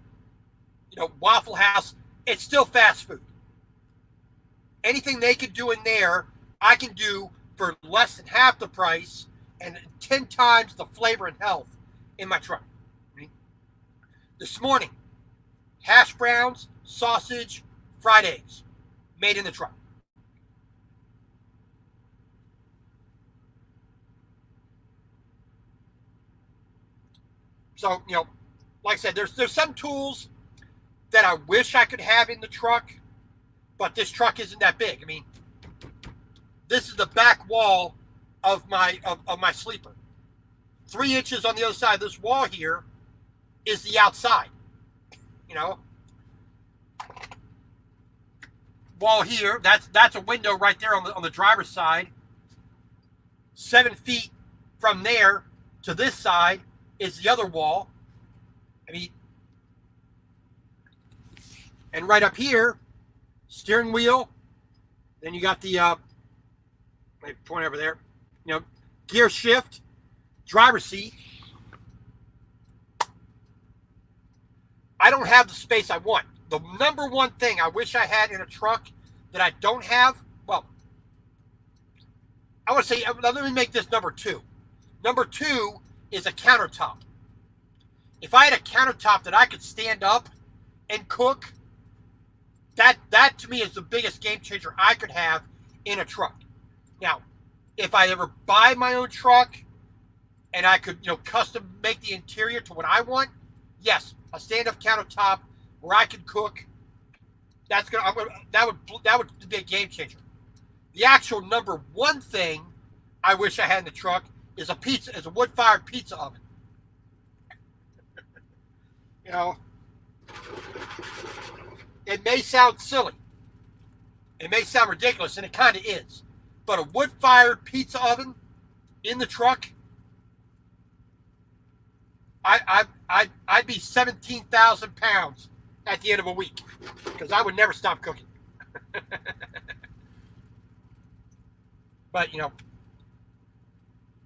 Waffle House, it's still fast food. Anything they can do in there, I can do for less than half the price and 10 times the flavor and health in my truck. This morning, hash browns, sausage, fried eggs, made in the truck. So, like I said, there's some tools that I wish I could have in the truck, but this truck isn't that big. I mean, this is the back wall of my sleeper. 3 inches on the other side of this wall here is the outside. Wall here, that's a window right there on the driver's side. 7 feet from there to this side is the other wall. I mean, and right up here, steering wheel. Then you got the point over there. Gear shift, driver's seat. I don't have the space I want. The number one thing I wish I had in a truck that I don't have, well, I want to say, let me make this number 2. Number 2 is a countertop. If I had a countertop that I could stand up and cook, that to me is the biggest game changer I could have in a truck. Now, if I ever buy my own truck and I could, custom make the interior to what I want, yes, a stand-up countertop where I can cook. That would be a game changer. The actual number one thing I wish I had in the truck is a wood-fired pizza oven. It may sound silly. It may sound ridiculous, and it kind of is. But a wood-fired pizza oven in the truck, I'd be 17,000 pounds at the end of a week because I would never stop cooking. But,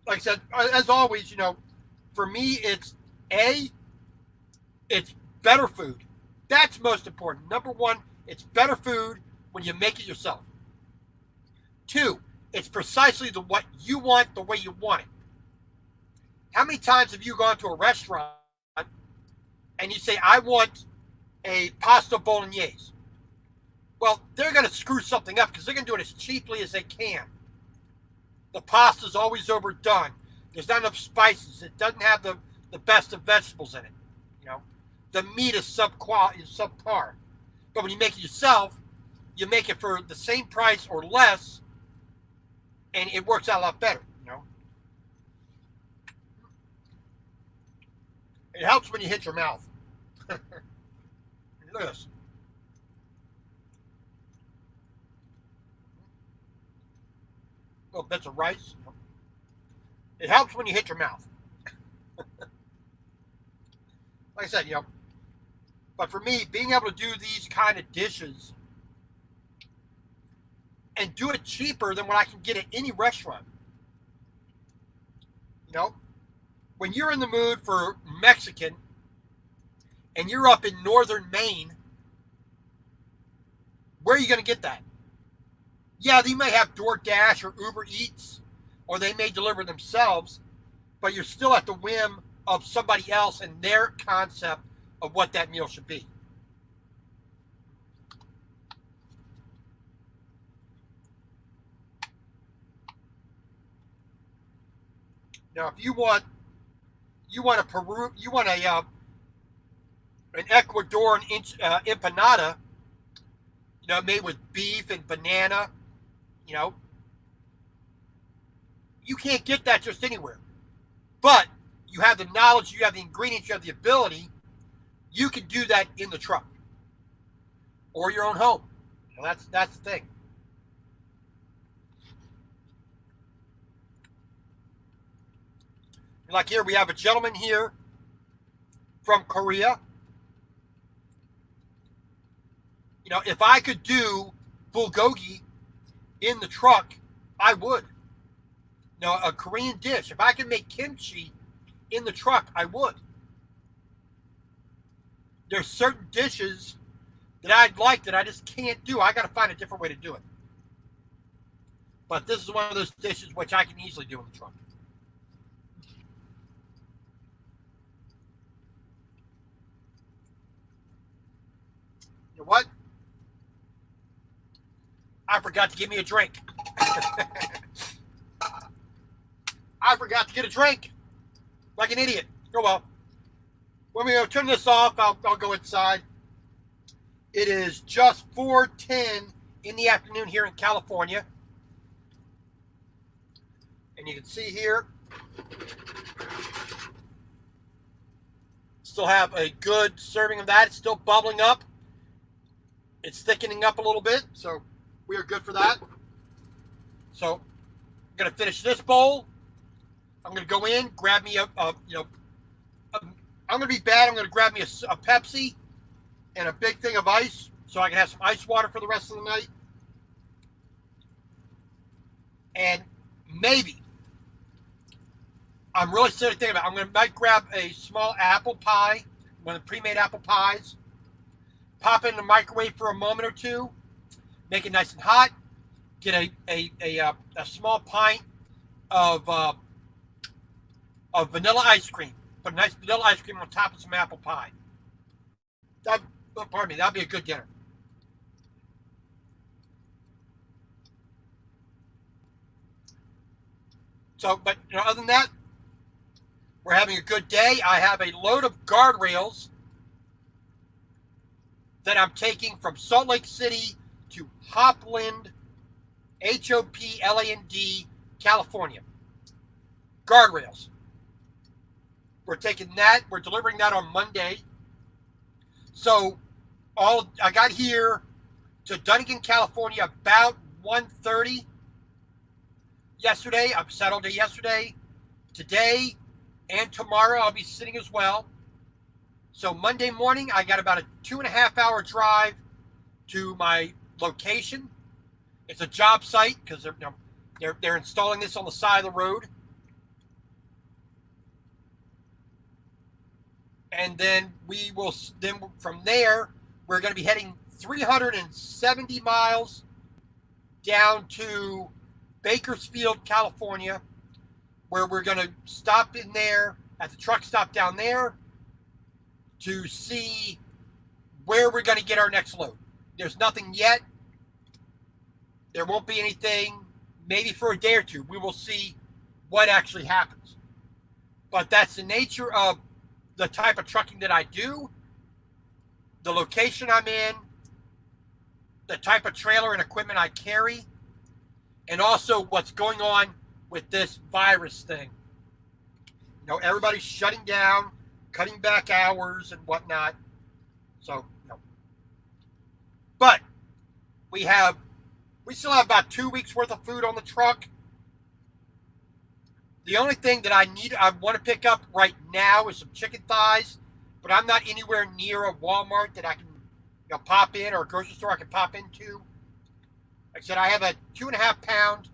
like I said, as always, for me, it's better food. That's most important. Number one, it's better food when you make it yourself. 2, it's precisely what you want, the way you want it. How many times have you gone to a restaurant and you say, I want a pasta bolognese? Well, they're going to screw something up because they're going to do it as cheaply as they can. The pasta's always overdone. There's not enough spices. It doesn't have the best of vegetables in it. The meat is subpar. But when you make it yourself, you make it for the same price or less, and it works out a lot better. It helps when you hit your mouth. Look at this. Little bits of rice. It helps when you hit your mouth. like I said, but for me, being able to do these kind of dishes and do it cheaper than what I can get at any restaurant. You know, when you're in the mood for Mexican and you're up in northern Maine, where are you going to get that? Yeah, they may have DoorDash or Uber Eats, or they may deliver themselves, but you're still at the whim of somebody else and their concept of what that meal should be. Now, if you want an Ecuadorian empanada, made with beef and banana, you can't get that just anywhere. But you have the knowledge, you have the ingredients, you have the ability. You can do that in the truck or your own home. That's the thing. Like here, we have a gentleman here from Korea. If I could do bulgogi in the truck, I would. A Korean dish. If I could make kimchi in the truck, I would. There's certain dishes that I'd like that I just can't do. I got to find a different way to do it. But this is one of those dishes which I can easily do in the truck. You know what? I forgot to give me a drink. I forgot to get a drink. Like an idiot. Oh well. When we turn this off, I'll go inside. It is just 4:10 in the afternoon here in California. And you can see here, still have a good serving of that. It's still bubbling up. It's thickening up a little bit, so we are good for that. So I'm going to finish this bowl. I'm going to go in, grab me I'm going to be bad. I'm going to grab me a Pepsi and a big thing of ice so I can have some ice water for the rest of the night. And maybe, I'm really seriously thinking about it, might grab a small apple pie, one of the pre-made apple pies, pop it in the microwave for a moment or two, make it nice and hot, get a small pint of vanilla ice cream. Put a nice vanilla ice cream on top of some apple pie. That'd be a good dinner. So, but other than that, we're having a good day. I have a load of guardrails that I'm taking from Salt Lake City to Hopland, Hopland, California. Guardrails. We're taking that. We're delivering that on Monday. So I got here to Dunnigan, California about 1:30 yesterday. I'm settled yesterday. Today and tomorrow I'll be sitting as well. So Monday morning I got about a 2.5 hour drive to my location. It's a job site because they're installing this on the side of the road. And then from there, we're going to be heading 370 miles down to Bakersfield, California, where we're going to stop in there at the truck stop down there to see where we're going to get our next load. There's nothing yet. There won't be anything maybe for a day or two. We will see what actually happens. But that's the nature of the type of trucking that I do, the location I'm in, the type of trailer and equipment I carry, and also what's going on with this virus thing. Everybody's shutting down, cutting back hours and whatnot. So, but we still have about 2 weeks worth of food on the truck. The only thing that I want to pick up right now is some chicken thighs but I'm not anywhere near a Walmart that I can pop in, or a grocery store I can pop into. Like I said, I have a 2.5 pound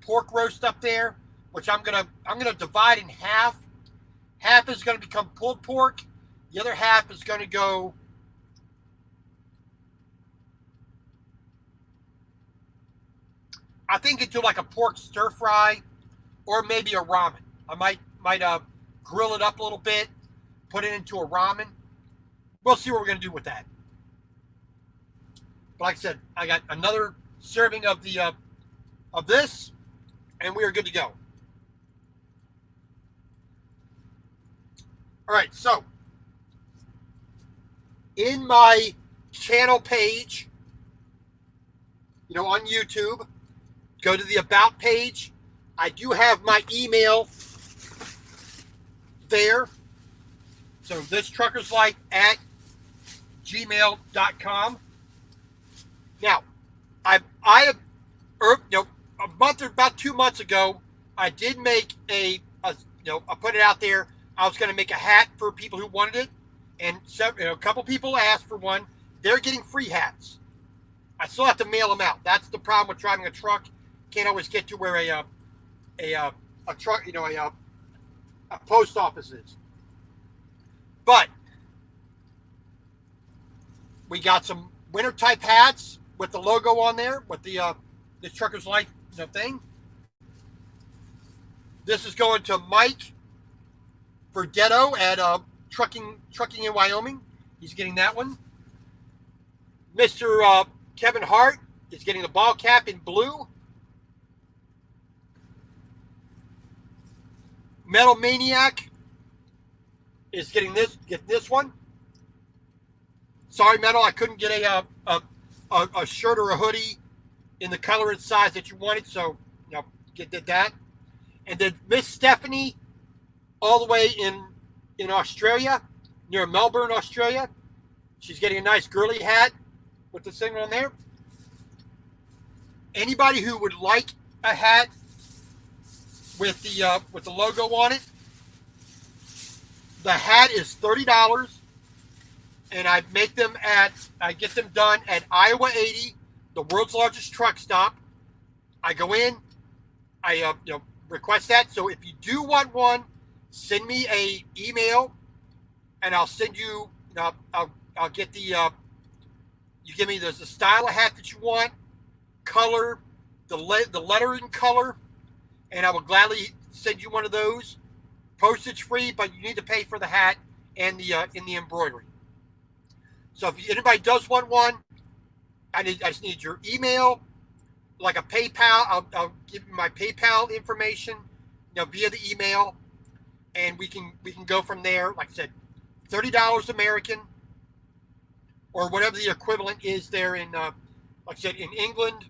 pork roast up there, which I'm gonna divide in half. Half is gonna become pulled pork. The other half is gonna go I think into like a pork stir fry, or maybe a ramen. I might grill it up a little bit, put it into a ramen. We'll see what we're gonna do with that. But like I said, I got another serving of the of this, and we are good to go. All right, so in my channel page, on YouTube, go to the About page. I do have my email there. So thistruckerslife@gmail.com. Now, I have, about 2 months ago, I did make I put it out there. I was going to make a hat for people who wanted it, and a couple people asked for one. They're getting free hats. I still have to mail them out. That's the problem with driving a truck. Can't always get to where a truck, a post office is. But we got some winter type hats with the logo on there, with the Trucker's Life thing. This is going to Mike Verdetto at Trucking in Wyoming. He's getting that one. Mr. Kevin Hart is getting the ball cap in blue. Metal Maniac is getting this one. Sorry, Metal, I couldn't get a shirt or a hoodie in the color and size that you wanted, so did that. And then Miss Stephanie, all the way in Australia, near Melbourne, Australia, she's getting a nice girly hat with the thing on there. Anybody who would like a hat with the logo on it, the hat is $30, and I get them done at Iowa 80, the world's largest truck stop. I go in, I request that. So if you do want one, send me a email, and I'll send you. I'll get the. You give me the style of hat that you want, color, the lettering color, and I will gladly send you one of those. Postage free, but you need to pay for the hat and the embroidery. So if anybody does want one, I just need your email, like a PayPal. I'll give you my PayPal information, via the email, and we can go from there. Like I said, $30 American, or whatever the equivalent is there in, like I said, in England.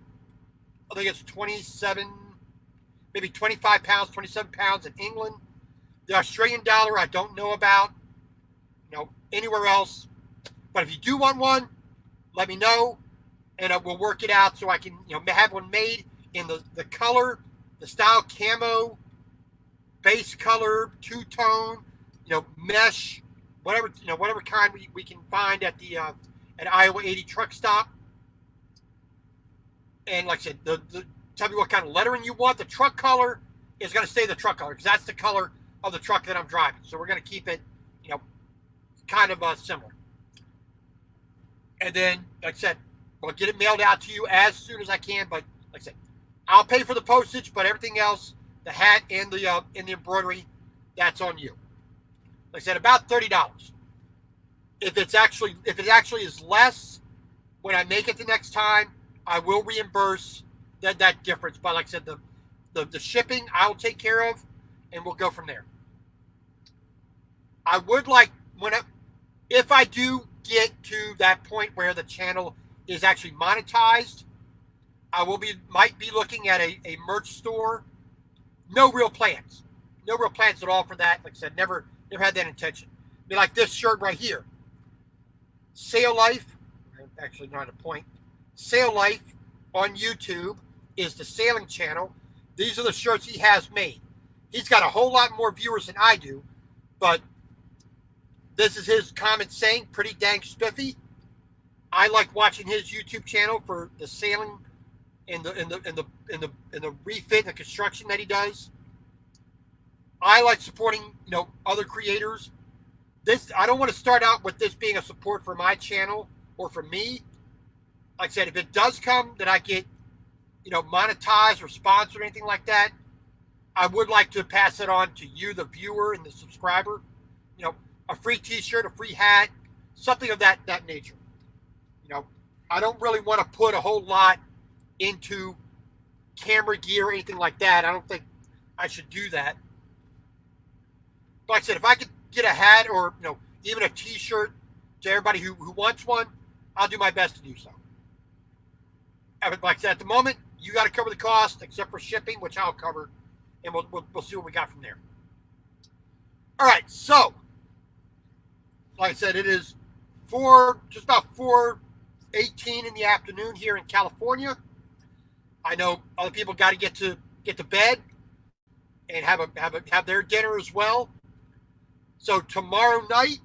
I think it's 27, maybe 25 pounds, 27 pounds in England. The Australian dollar, I don't know about, anywhere else. But if you do want one, let me know, and we'll work it out so I can, have one made in the color, the style, camo, base color, two-tone, mesh, whatever kind we can find at the at Iowa 80 truck stop. And like I said, tell me what kind of lettering you want. The truck color is going to stay the truck color, because that's the color of the truck that I'm driving. So we're going to keep it, kind of similar. And then, like I said, we'll get it mailed out to you as soon as I can. But like I said, I'll pay for the postage, but everything else, the hat and the embroidery, that's on you. Like I said, about $30. If it actually is less when I make it the next time, I will reimburse that difference. But like I said, the shipping I will take care of, and we'll go from there. I would like, if I do get to that point where the channel is actually monetized, I might be looking at a merch store. No real plans at all for that. Like I said, never had that intention. Be like this shirt right here. Sail Life, actually not a point. Sail Life on YouTube is the sailing channel. These are the shirts he has made. He's got a whole lot more viewers than I do, but This is his comment saying, pretty dang spiffy. I like watching his YouTube channel for the sailing and the refit and the construction that he does. I like supporting, other creators. I don't want to start out with this being a support for my channel or for me. Like I said, if it does come that I get, monetized or sponsored or anything like that, I would like to pass it on to you, the viewer and the subscriber. A free T-shirt, a free hat, something of that nature. I don't really want to put a whole lot into camera gear or anything like that. I don't think I should do that. But like I said, if I could get a hat or even a T-shirt to everybody who wants one, I'll do my best to do so. Like I said, at the moment, you got to cover the cost, except for shipping, which I'll cover, and we'll see what we got from there. All right, so like I said, it is just about 4:18 in the afternoon here in California. I know other people got to get to bed and have their dinner as well. So tomorrow night,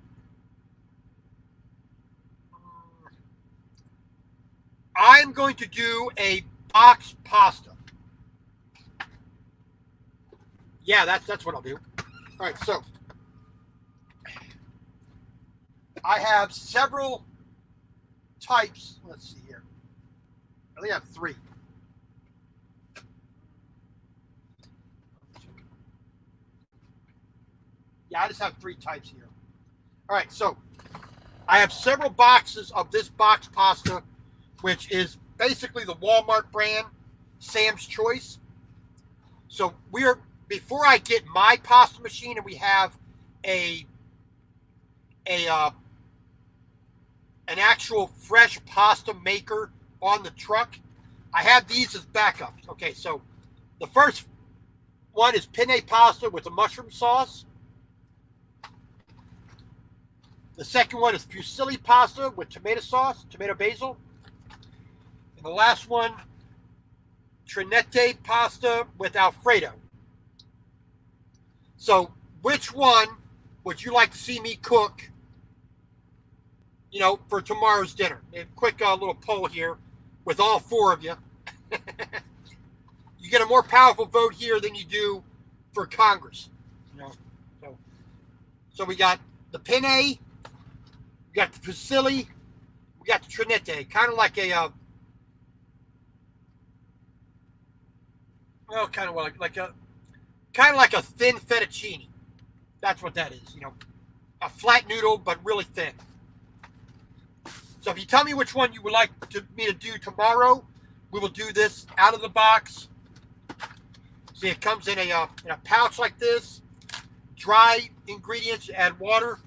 I'm going to do a box pasta. Yeah, that's what I'll do. All right, so I have several types. Let's see here. I think I have 3. Yeah, I just have 3 types here. All right, so I have several boxes of this box pasta, which is basically the Walmart brand, Sam's Choice. So before I get my pasta machine and we have an actual fresh pasta maker on the truck, I have these as backups. Okay, so the first one is penne pasta with a mushroom sauce. The second one is fusilli pasta with tomato sauce, tomato basil. And the last one, trinette pasta with Alfredo. So which one would you like to see me cook, for tomorrow's dinner? A quick little poll here with all 4 of you. You get a more powerful vote here than you do for Congress. So we got the penne, we got the fusilli, we got the trinette, kind of like a kind of like a thin fettuccine. That's what that is. A flat noodle, but really thin. So if you tell me which one you would like me to do tomorrow, we will do this out of the box. See, it comes in a pouch like this. Dry ingredients, add water.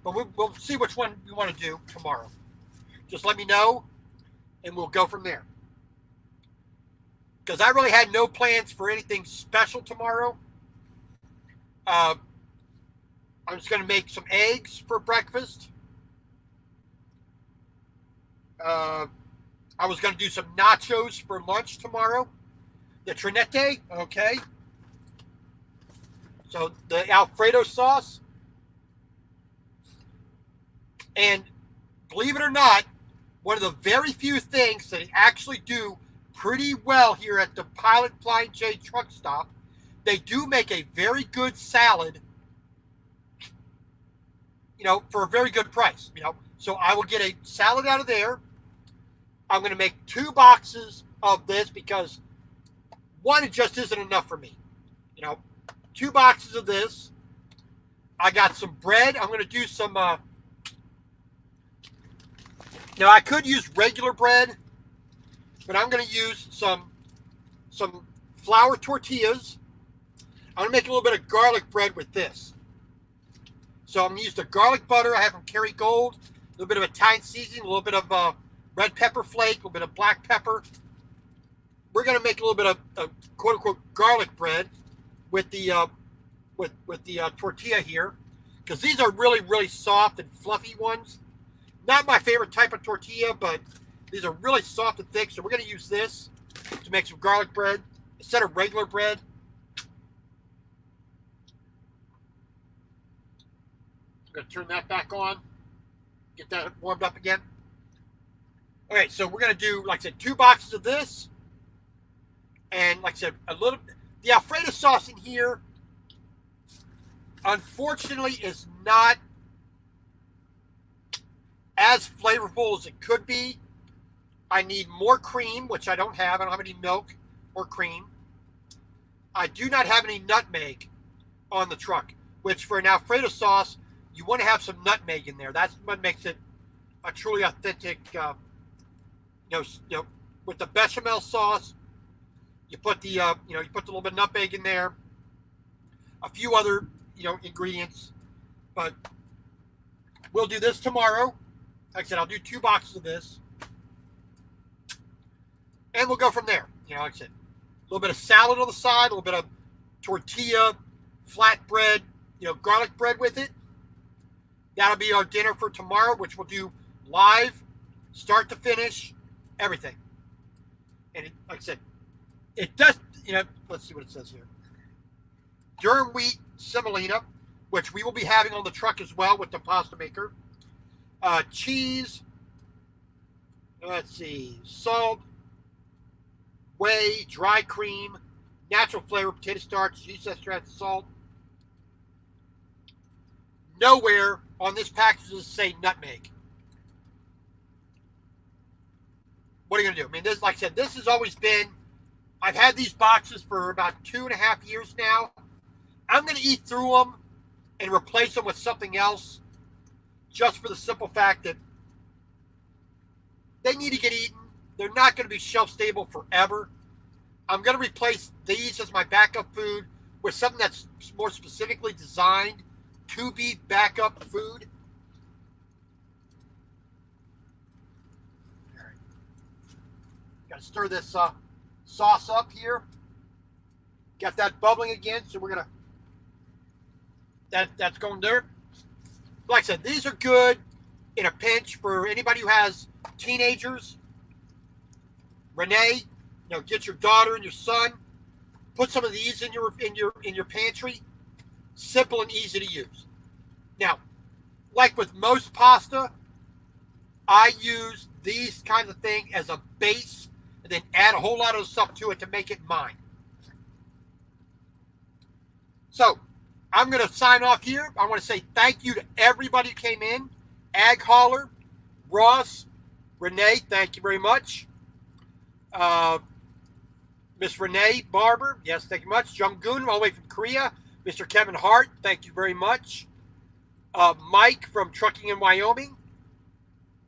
But we'll see which one we want to do tomorrow. Just let me know, and we'll go from there. Because I really had no plans for anything special tomorrow. I'm just going to make some eggs for breakfast. I was going to do some nachos for lunch tomorrow. The trinette, okay. So the Alfredo sauce. And believe it or not, one of the very few things that they actually do pretty well here at the Pilot Flying J truck stop, they do make a very good salad, for a very good price, So I will get a salad out of there. I'm going to make 2 boxes of this because one, it just isn't enough for me. 2 boxes of this. I got some bread. I'm going to do some, I could use regular bread, but I'm going to use some flour tortillas. I'm going to make a little bit of garlic bread with this. So I'm going to use the garlic butter I have from Kerry Gold, a little bit of Italian seasoning, a little bit of red pepper flake, a little bit of black pepper. We're going to make a little bit of quote-unquote garlic bread with the tortilla here, because these are really, really soft and fluffy ones. Not my favorite type of tortilla, but these are really soft and thick, so we're going to use this to make some garlic bread instead of regular bread. going to turn that back on. Get that warmed up again. Okay, so we're going to do, like I said, 2 boxes of this. And like I said, the Alfredo sauce in here, unfortunately, is not as flavorful as it could be. I need more cream, which I don't have. I don't have any milk or cream. I do not have any nutmeg on the truck, which for an Alfredo sauce, you want to have some nutmeg in there. That's what makes it a truly authentic, with the bechamel sauce. You put the, you put a little bit of nutmeg in there, a few other, ingredients, but we'll do this tomorrow. Like I said, I'll do 2 boxes of this, and we'll go from there. Like I said, a little bit of salad on the side, a little bit of tortilla, flatbread, garlic bread with it. That'll be our dinner for tomorrow, which we'll do live, start to finish, everything. And like I said, it does, let's see what it says here. Durum wheat semolina, which we will be having on the truck as well with the pasta maker. Cheese, let's see, salt, whey, dry cream, natural flavor, potato starch, yeast extract, salt. Nowhere on this package does it say nutmeg. What are you going to do? I mean, this, like I said, this has always been, I've had these boxes for about 2.5 years now. I'm going to eat through them and replace them with something else, just for the simple fact that they need to get eaten. They're not going to be shelf stable forever. I'm going to replace these as my backup food with something that's more specifically designed to be backup food. All right. Got to stir this sauce up here. Got that bubbling again, so we're going to, that's going there. Like I said, these are good in a pinch for anybody who has teenagers. Renee, get your daughter and your son. Put some of these in your pantry. Simple and easy to use. Now, like with most pasta, I use these kinds of things as a base and then add a whole lot of stuff to it to make it mine. So, I'm going to sign off here. I want to say thank you to everybody who came in. Ag Holler, Ross, Renee, thank you very much. Miss Renee Barber, yes, thank you much. Jung Goon, all the way from Korea. Mr. Kevin Hart, thank you very much. Mike from Trucking in Wyoming.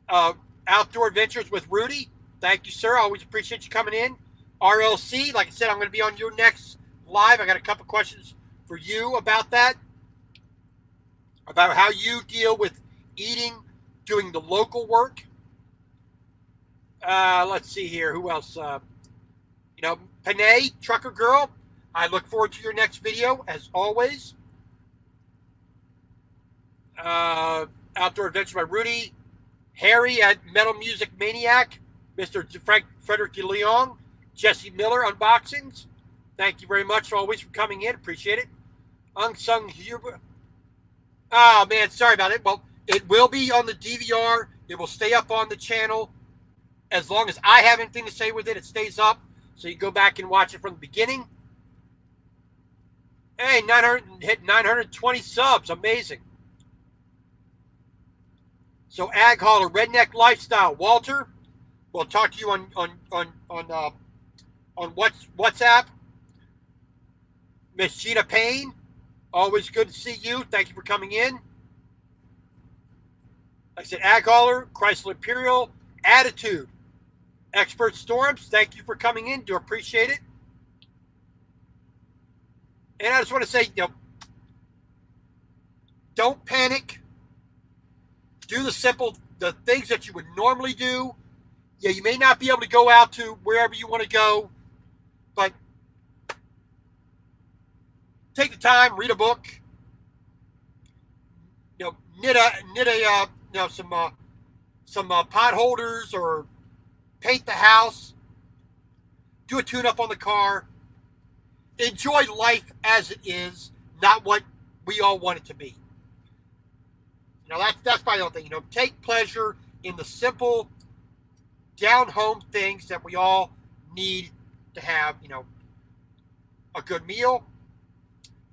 Outdoor Adventures with Rudy, thank you, sir. I always appreciate you coming in. RLC, like I said, I'm going to be on your next live. I got a couple questions for you about that, about how you deal with eating, doing the local work. Let's see here. Who else? Panay, Trucker Girl. I look forward to your next video, as always. Outdoor Adventure by Rudy. Harry at Metal Music Maniac. Mr. Frederick DeLeon. Jesse Miller Unboxings. Thank you very much always for coming in. Appreciate it. Unsung Huber. Oh, man, sorry about it. Well, it will be on the DVR. It will stay up on the channel. As long as I have anything to say with it, it stays up. So you go back and watch it from the beginning. Hey, 920 subs. Amazing. So Ag Holler, Redneck Lifestyle. Walter, we'll talk to you on WhatsApp. Miss Gina Payne, always good to see you. Thank you for coming in. Like I said, Ag Holler, Chrysler Imperial, Attitude. Expert Storms, thank you for coming in. Do appreciate it. And I just want to say, don't panic. Do the things that you would normally do. Yeah, you may not be able to go out to wherever you want to go, but take the time, read a book. Knit some pot holders, or paint the house, do a tune-up on the car. Enjoy life as it is, not what we all want it to be. That's my own thing. Take pleasure in the simple, down home things that we all need to have. A good meal,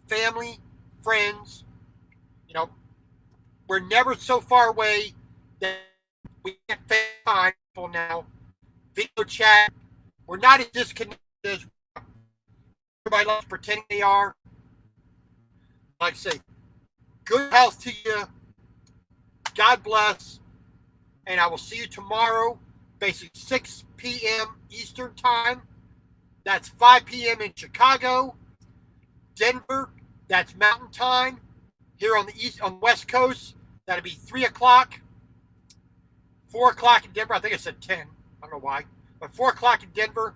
family, friends. You know, we're never so far away that we can't FaceTime people now. Video chat. We're not as disconnected as everybody likes pretending they are. Like I say, good health to you. God bless. And I will see you tomorrow, basically 6 p.m. Eastern Time. That's 5 p.m. in Chicago. Denver, that's Mountain Time. Here on the West Coast, that'll be 3 o'clock. 4 o'clock in Denver. I think I said 10. I don't know why. But 4 o'clock in Denver.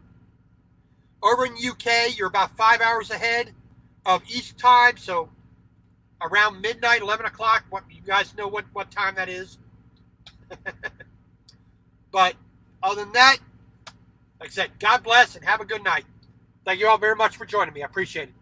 Over in UK, you're about 5 hours ahead of East Time. So around midnight, 11 o'clock. You guys know what time that is. But other than that, like I said, God bless and have a good night. Thank you all very much for joining me. I appreciate it.